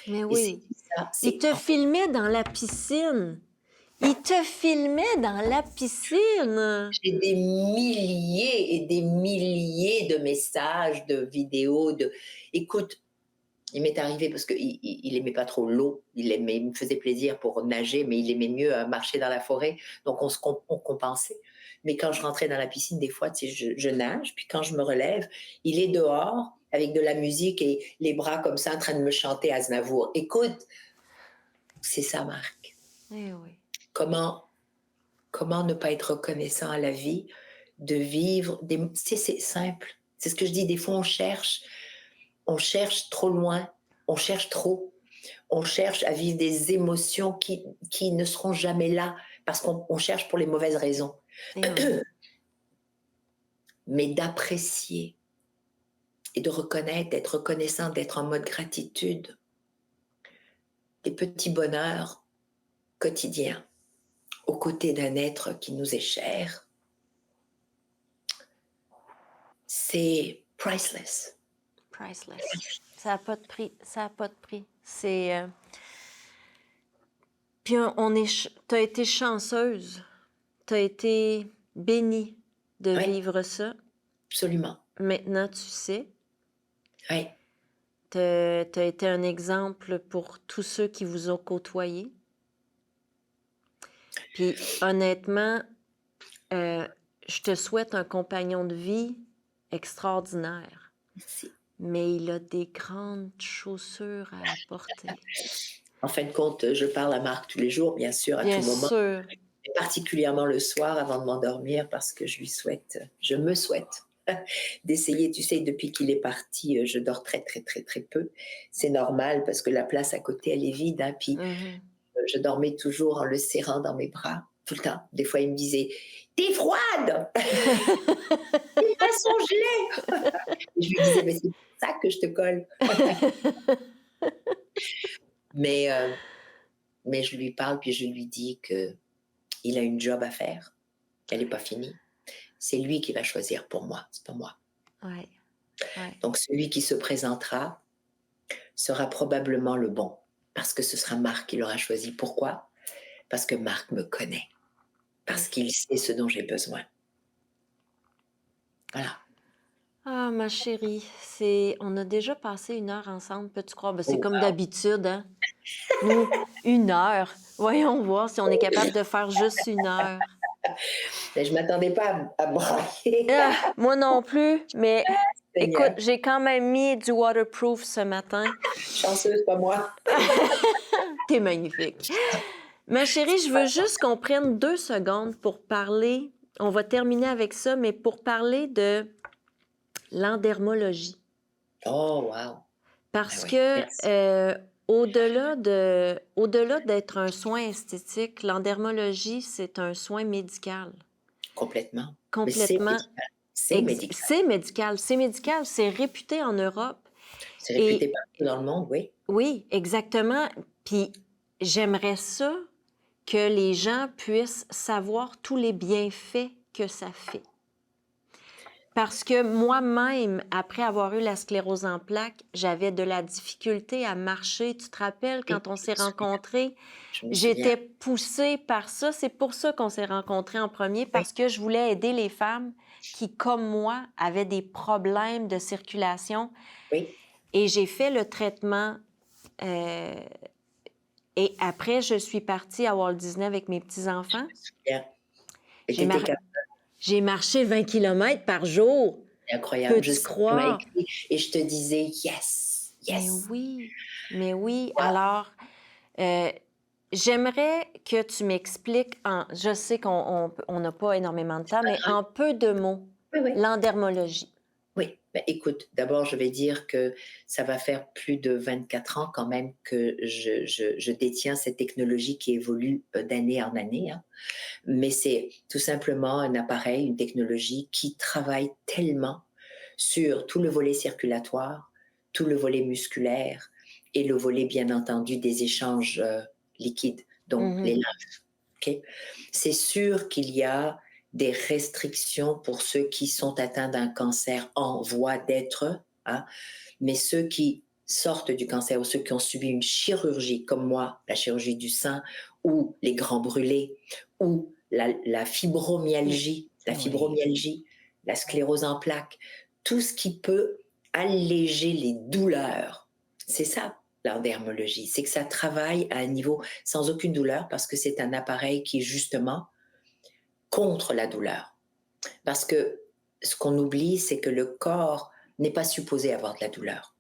Speaker 1: Mais
Speaker 2: Et c'est
Speaker 1: oui.
Speaker 2: ça,
Speaker 1: Il
Speaker 2: c'est
Speaker 1: te filmait dans la piscine. Il te filmait dans la piscine.
Speaker 2: j'ai des milliers et des milliers de messages, de vidéos, écoute, il m'est arrivé parce qu'il aimait pas trop l'eau, il me faisait plaisir pour nager, mais il aimait mieux marcher dans la forêt, donc on compensait. Mais quand je rentrais dans la piscine, des fois, tu sais, je nage, puis quand je me relève, il est dehors avec de la musique et les bras comme ça en train de me chanter Aznavour. Écoute, c'est ça, Marc.
Speaker 1: Eh oui.
Speaker 2: Comment Comment ne pas être reconnaissant à la vie, de vivre des... Tu sais, c'est simple. C'est ce que je dis, des fois on cherche trop loin, on cherche trop, on cherche à vivre des émotions qui ne seront jamais là parce qu'on cherche pour les mauvaises raisons.
Speaker 1: Eh oui.
Speaker 2: Mais d'apprécier et de reconnaître, d'être reconnaissant, d'être en mode gratitude, des petits bonheurs quotidiens aux côtés d'un être qui nous est cher, c'est priceless.
Speaker 1: priceless. Ça n'a pas de prix. Ça n'a pas de prix. C'est... Puis t'as été chanceuse. T'as été bénie de
Speaker 2: Oui,
Speaker 1: vivre ça.
Speaker 2: absolument.
Speaker 1: Maintenant, tu sais.
Speaker 2: Oui,
Speaker 1: T'as été un exemple pour tous ceux qui vous ont côtoyé. Puis honnêtement, je te souhaite un compagnon de vie extraordinaire.
Speaker 2: merci.
Speaker 1: Mais il a des grandes chaussures à apporter.
Speaker 2: En fin de compte, je parle à Marc tous les jours, bien sûr, à
Speaker 1: Bien
Speaker 2: tout moment,
Speaker 1: sûr.
Speaker 2: et particulièrement le soir avant de m'endormir, parce que je me souhaite d'essayer, tu sais, depuis qu'il est parti, je dors très, très, très, très peu. C'est normal parce que la place à côté, elle est vide, hein, puis
Speaker 1: Mhm.
Speaker 2: je dormais toujours en le serrant dans mes bras, tout le temps. Des fois, il me disait: «T'es froide! T'es pas son gelé!» Et je lui disais: «Mais c'est pour ça que je te colle.» Mais, mais je lui parle, puis je lui dis qu'il a une job à faire, qu'elle n'est pas finie. C'est lui qui va choisir pour moi, c'est pas moi.
Speaker 1: Ouais, ouais.
Speaker 2: Donc celui qui se présentera sera probablement le bon, parce que ce sera Marc qui l'aura choisi. Pourquoi? Parce que Marc me connaît, parce
Speaker 1: Oui.
Speaker 2: qu'il sait ce dont j'ai besoin. Voilà.
Speaker 1: Ah, ma chérie, on a déjà passé 1 heure ensemble, peux-tu croire? Ben, c'est
Speaker 2: Oh,
Speaker 1: comme d'habitude, hein? Nous, 1 heure. Voyons voir si on est capable de faire juste 1 heure.
Speaker 2: mais je m'attendais pas à brailler.
Speaker 1: Ah, moi non plus, mais écoute,
Speaker 2: Seigneur,
Speaker 1: j'ai quand même mis du waterproof ce matin.
Speaker 2: chanceuse, pas moi.
Speaker 1: T'es magnifique. Ma chérie, je veux juste qu'on prenne 2 secondes pour parler. On va terminer avec ça, mais pour parler de l'endermologie.
Speaker 2: Oh, wow.
Speaker 1: Parce
Speaker 2: Ah oui,
Speaker 1: que
Speaker 2: merci.
Speaker 1: au-delà d'être un soin esthétique, l'endermologie, c'est un soin médical.
Speaker 2: Complètement. Mais c'est
Speaker 1: Complètement.
Speaker 2: médical. C'est médical.
Speaker 1: C'est médical. C'est médical. C'est réputé en Europe.
Speaker 2: C'est réputé
Speaker 1: Et
Speaker 2: partout dans le monde, oui.
Speaker 1: oui, exactement. Puis j'aimerais ça que les gens puissent savoir tous les bienfaits que ça fait. Parce que moi-même, après avoir eu la sclérose en plaques, j'avais de la difficulté à marcher. Tu te rappelles,
Speaker 2: Oui,
Speaker 1: quand on
Speaker 2: je
Speaker 1: s'est
Speaker 2: me souviens.
Speaker 1: rencontrés,
Speaker 2: Je me souviens.
Speaker 1: j'étais poussée par ça. C'est pour ça qu'on s'est rencontrés en premier,
Speaker 2: Oui,
Speaker 1: parce que je voulais aider les femmes qui, comme moi, avaient des problèmes de circulation.
Speaker 2: oui,
Speaker 1: Et j'ai fait le traitement. euh, et après, je suis partie à Walt Disney avec mes
Speaker 2: je
Speaker 1: petits-enfants.
Speaker 2: me souviens. Et
Speaker 1: J'ai
Speaker 2: tu étais
Speaker 1: mar- j'ai marché 20 kilomètres par jour.
Speaker 2: incroyable. Je
Speaker 1: Peux-tu
Speaker 2: sais que tu m'as
Speaker 1: croire?
Speaker 2: écrit et je te disais: «Yes,
Speaker 1: Mais
Speaker 2: yes.»
Speaker 1: oui, mais oui.
Speaker 2: Wow.
Speaker 1: Alors, euh, j'aimerais que tu m'expliques, je sais qu'on n'a pas énormément de temps, mais en peu de mots,
Speaker 2: Oui, oui.
Speaker 1: l'endermologie.
Speaker 2: Oui, bah, écoute, d'abord, je vais dire que ça va faire plus de 24 ans quand même que je détiens cette technologie qui évolue d'année en année, hein. Mais c'est tout simplement un appareil, une technologie qui travaille tellement sur tout le volet circulatoire, tout le volet musculaire et le volet, bien entendu, des échanges liquides, donc les
Speaker 1: Mhm.
Speaker 2: lymphes. Ok. C'est sûr qu'il y a des restrictions pour ceux qui sont atteints d'un cancer en voie d'être, hein, mais ceux qui sortent du cancer ou ceux qui ont subi une chirurgie, comme moi, la chirurgie du sein, ou les grands brûlés, ou
Speaker 1: Oui.
Speaker 2: la sclérose en plaques, tout ce qui peut alléger les douleurs. C'est ça, l'endermologie, c'est que ça travaille à un niveau sans aucune douleur parce que c'est un appareil qui est justement contre la douleur. Parce que ce qu'on oublie, c'est que le corps n'est pas supposé avoir de la douleur.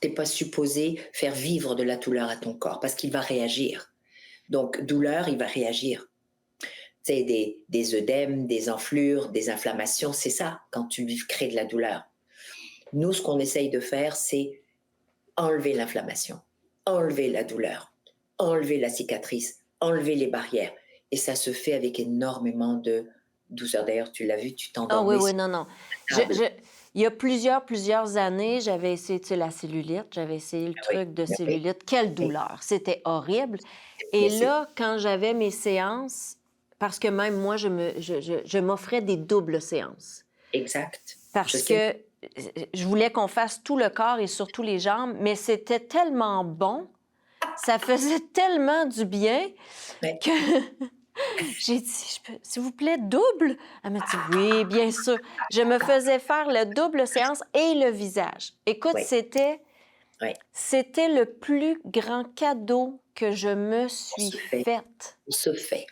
Speaker 2: Tu n'es pas supposé faire vivre de la douleur à ton corps parce qu'il va réagir. Donc, douleur, il va réagir. C'est des œdèmes, des enflures, des inflammations, c'est ça quand tu crées de la douleur. Nous, ce qu'on essaye de faire, c'est enlever l'inflammation, enlever la douleur, enlever la cicatrice, enlever les barrières. Et ça se fait avec énormément de douceur. D'ailleurs, tu l'as vu, tu
Speaker 1: Ah oui,
Speaker 2: t'endormais
Speaker 1: oui,
Speaker 2: sur
Speaker 1: non, non.
Speaker 2: la table.
Speaker 1: Il y a plusieurs années, j'avais essayé, tu sais, la cellulite, j'avais essayé le
Speaker 2: Ah oui,
Speaker 1: truc de
Speaker 2: ah oui,
Speaker 1: cellulite. Quelle
Speaker 2: oui.
Speaker 1: douleur! C'était horrible.
Speaker 2: Mais
Speaker 1: Et
Speaker 2: c'est
Speaker 1: là, quand j'avais mes séances, parce que même moi, je m'offrais des doubles séances.
Speaker 2: exact. Je
Speaker 1: Parce
Speaker 2: sais.
Speaker 1: que je voulais qu'on fasse tout le corps et surtout les jambes, mais c'était tellement bon, ça faisait tellement du bien
Speaker 2: Ouais.
Speaker 1: que j'ai dit: S'il vous plaît, double?» Elle m'a dit: «Oui, bien sûr». Je me faisais faire le double séance et le visage. Écoute,
Speaker 2: Ouais, ouais,
Speaker 1: c'était le plus grand cadeau que je me
Speaker 2: on
Speaker 1: suis
Speaker 2: se fait,
Speaker 1: faite.
Speaker 2: on se fait.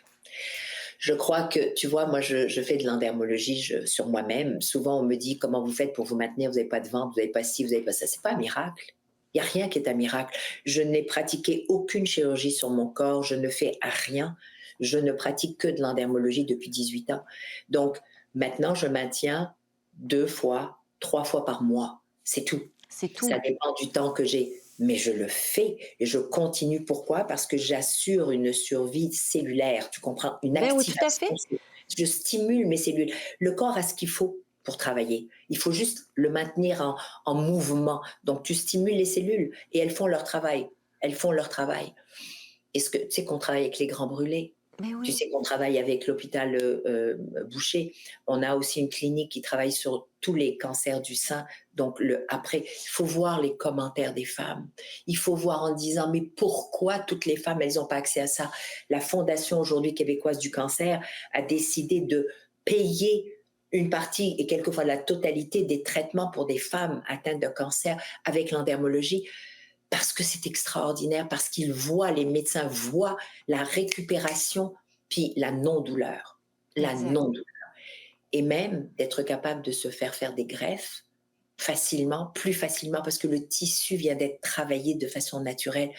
Speaker 2: Je crois que, tu vois, moi, je fais de l'endermologie sur moi-même. Souvent, on me dit comment vous faites pour vous maintenir, vous n'avez pas de ventre, vous n'avez pas ci, vous n'avez pas ça. C'est pas un miracle. Il n'y a rien qui est un miracle. Je n'ai pratiqué aucune chirurgie sur mon corps, je ne fais rien. Je ne pratique que de l'endermologie depuis 18 ans. Donc, maintenant, je maintiens 2 fois, 3 fois par mois. C'est tout.
Speaker 1: C'est
Speaker 2: Ça
Speaker 1: tout.
Speaker 2: dépend du temps que j'ai. Mais je le fais et je continue. Pourquoi? Parce que j'assure une survie cellulaire, tu comprends? Une
Speaker 1: Ben oui, tout à
Speaker 2: activation.
Speaker 1: fait.
Speaker 2: Je stimule mes cellules. Le corps a ce qu'il faut pour travailler. Il faut juste le maintenir en mouvement. Donc, tu stimules les cellules et elles font leur travail. Elles font leur travail. Est-ce que tu sais qu'on travaille avec les grands brûlés?
Speaker 1: Ben
Speaker 2: Tu
Speaker 1: oui.
Speaker 2: sais qu'on travaille avec l'hôpital Boucher. On a aussi une clinique qui travaille sur tous les cancers du sein. Donc, après, il faut voir les commentaires des femmes. Il faut voir en disant, mais pourquoi toutes les femmes, elles n'ont pas accès à ça? La Fondation aujourd'hui québécoise du cancer a décidé de payer une partie et quelquefois la totalité des traitements pour des femmes atteintes de cancer avec l'endermologie parce que c'est extraordinaire, parce qu'ils voient, les médecins voient la récupération, puis la non-douleur. La
Speaker 1: Exact.
Speaker 2: non-douleur. Et même d'être capable de se faire des greffes facilement, plus facilement, parce que le tissu vient d'être travaillé de façon naturelle.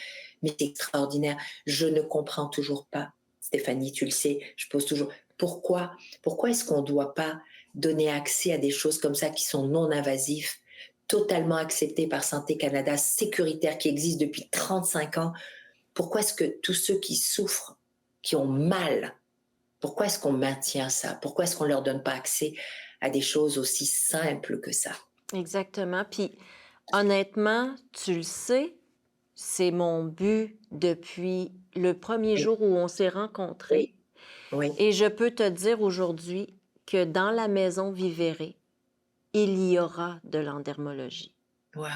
Speaker 2: Mais c'est extraordinaire. Je ne comprends toujours pas, Stéphanie, tu le sais, je pose toujours, pourquoi est-ce qu'on ne doit pas donner accès à des choses comme ça qui sont non invasives, totalement acceptées par Santé Canada, sécuritaires, qui existent depuis 35 ans? Pourquoi est-ce que tous ceux qui souffrent, qui ont mal, pourquoi est-ce qu'on maintient ça? Pourquoi est-ce qu'on ne leur donne pas accès à des choses aussi simples que ça?
Speaker 1: Exactement. Puis honnêtement, tu le sais, c'est mon but depuis le premier
Speaker 2: Oui,
Speaker 1: jour où on s'est
Speaker 2: oui,
Speaker 1: rencontrés.
Speaker 2: oui.
Speaker 1: Et je peux te dire aujourd'hui que dans la maison Vivere, il y aura de l'endermologie.
Speaker 2: Wow.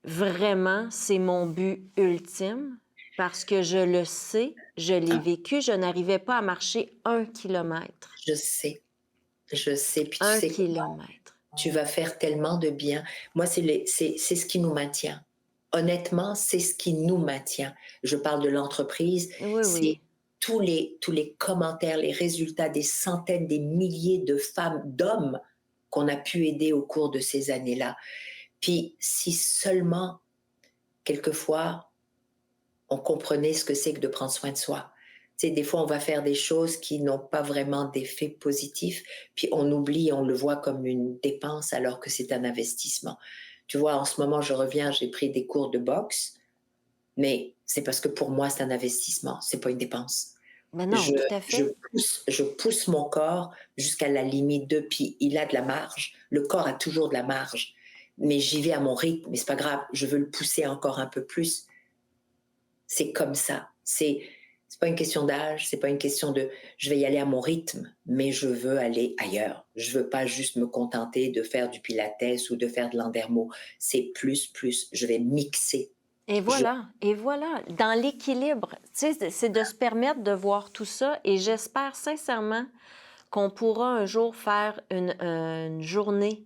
Speaker 1: Vraiment, c'est mon but ultime parce que je le sais, je l'ai
Speaker 2: Ah,
Speaker 1: vécu, je n'arrivais pas à marcher 1 kilomètre.
Speaker 2: je sais, je sais. Puis tu
Speaker 1: Un
Speaker 2: sais quoi?
Speaker 1: kilomètre.
Speaker 2: Tu vas faire tellement de bien. Moi, c'est ce qui nous maintient. Honnêtement, c'est ce qui nous maintient. Je parle de l'entreprise,
Speaker 1: Oui,
Speaker 2: c'est
Speaker 1: oui.
Speaker 2: tous les commentaires, les résultats des centaines, des milliers de femmes, d'hommes qu'on a pu aider au cours de ces années-là. Puis si seulement, quelquefois, on comprenait ce que c'est que de prendre soin de soi. Tu sais, des fois, on va faire des choses qui n'ont pas vraiment d'effet positif, puis on oublie, on le voit comme une dépense alors que c'est un investissement. Tu vois, en ce moment, je reviens, j'ai pris des cours de boxe, mais c'est parce que pour moi, c'est un investissement, c'est pas une dépense.
Speaker 1: Mais non,
Speaker 2: Je,
Speaker 1: tout à
Speaker 2: je,
Speaker 1: fait.
Speaker 2: je pousse mon corps jusqu'à la limite de, puis il a de la marge. Le corps a toujours de la marge, mais j'y vais à mon rythme, mais c'est pas grave, je veux le pousser encore un peu plus. C'est comme ça. C'est pas une question d'âge, c'est pas une question de je vais y aller à mon rythme, mais je veux aller ailleurs. Je veux pas juste me contenter de faire du pilates ou de faire de l'endermo. C'est plus, plus. Je vais mixer. Je,
Speaker 1: Et voilà, dans l'équilibre, tu sais, c'est de se permettre de voir tout ça et j'espère sincèrement qu'on pourra un jour faire une journée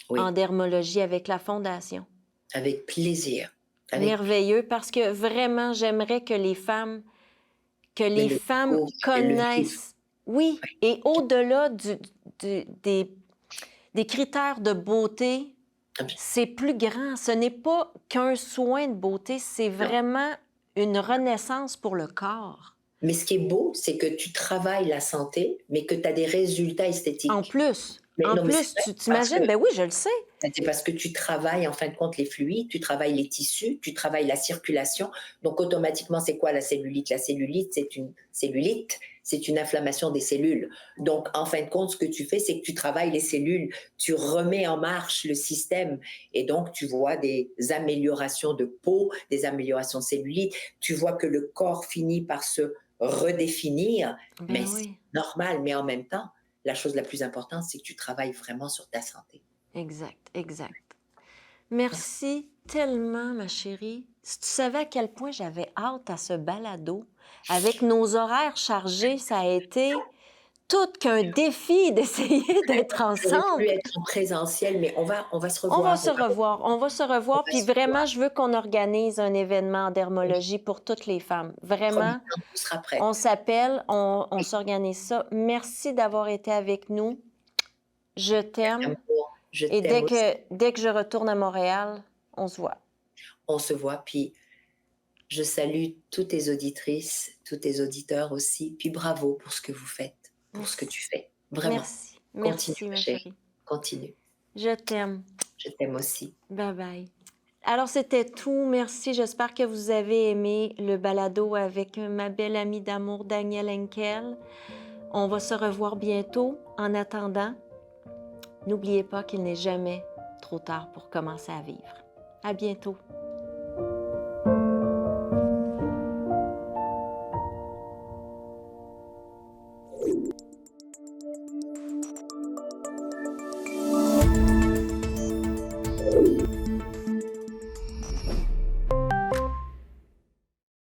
Speaker 1: en
Speaker 2: oui,
Speaker 1: dermologie avec la Fondation.
Speaker 2: avec plaisir. Avec,
Speaker 1: Merveilleux, parce que vraiment, j'aimerais que
Speaker 2: mais
Speaker 1: les
Speaker 2: le
Speaker 1: femmes
Speaker 2: découvre, elles le vivent.
Speaker 1: connaissent, oui, et au-delà des critères de beauté, c'est plus grand. Ce n'est pas qu'un soin de beauté, c'est
Speaker 2: Non.
Speaker 1: vraiment une renaissance pour le corps.
Speaker 2: Mais ce qui est beau, c'est que tu travailles la santé, mais que tu as des résultats esthétiques. Mais
Speaker 1: En
Speaker 2: non, mais c'est
Speaker 1: plus,
Speaker 2: vrai,
Speaker 1: tu
Speaker 2: parce que
Speaker 1: t'imagines? Ben oui, je le sais.
Speaker 2: c'est parce que tu travailles en fin de compte les fluides, tu travailles les tissus, tu travailles la circulation. Donc automatiquement, c'est quoi la cellulite? La cellulite, c'est une inflammation des cellules. Donc en fin de compte, ce que tu fais, c'est que tu travailles les cellules, tu remets en marche le système et donc tu vois des améliorations de peau, des améliorations de cellulite. Tu vois que le corps finit par se redéfinir, mais
Speaker 1: Ben
Speaker 2: c'est
Speaker 1: oui.
Speaker 2: normal. Mais en même temps, la chose la plus importante, c'est que tu travailles vraiment sur ta santé.
Speaker 1: Exact, exact. Merci tellement, ma chérie. Si tu savais à quel point j'avais hâte à ce balado, avec nos horaires chargés, ça a été tout qu'un défi d'essayer d'être
Speaker 2: J'aurais voulu
Speaker 1: ensemble.
Speaker 2: être en présentiel, mais on va se
Speaker 1: On va
Speaker 2: revoir,
Speaker 1: se revoir, on va se
Speaker 2: on
Speaker 1: revoir,
Speaker 2: va
Speaker 1: puis
Speaker 2: se revoir.
Speaker 1: vraiment, je veux qu'on organise un événement en
Speaker 2: Oui,
Speaker 1: dermologie pour toutes les femmes.
Speaker 2: promis,
Speaker 1: Vraiment,
Speaker 2: quand tout sera
Speaker 1: on
Speaker 2: prêt.
Speaker 1: s'appelle, on
Speaker 2: Oui,
Speaker 1: s'organise ça. Merci d'avoir été avec nous. Je t'aime.
Speaker 2: amour, je
Speaker 1: Et
Speaker 2: t'aime aussi.
Speaker 1: dès que je retourne à Montréal, on se voit.
Speaker 2: On se voit, puis je salue toutes tes auditrices, tous tes auditeurs aussi, puis bravo pour ce que vous faites, pour ce que
Speaker 1: Merci.
Speaker 2: tu fais. Vraiment,
Speaker 1: Merci.
Speaker 2: continue
Speaker 1: Merci,
Speaker 2: ma
Speaker 1: ma
Speaker 2: chérie,
Speaker 1: chérie.
Speaker 2: continue.
Speaker 1: Je t'aime.
Speaker 2: Je t'aime aussi.
Speaker 1: Bye bye. Alors, c'était tout. Merci. J'espère que vous avez aimé le balado avec ma belle amie d'amour, Danielle Henkel. On va se revoir bientôt. En attendant, n'oubliez pas qu'il n'est jamais trop tard pour commencer à vivre. À bientôt.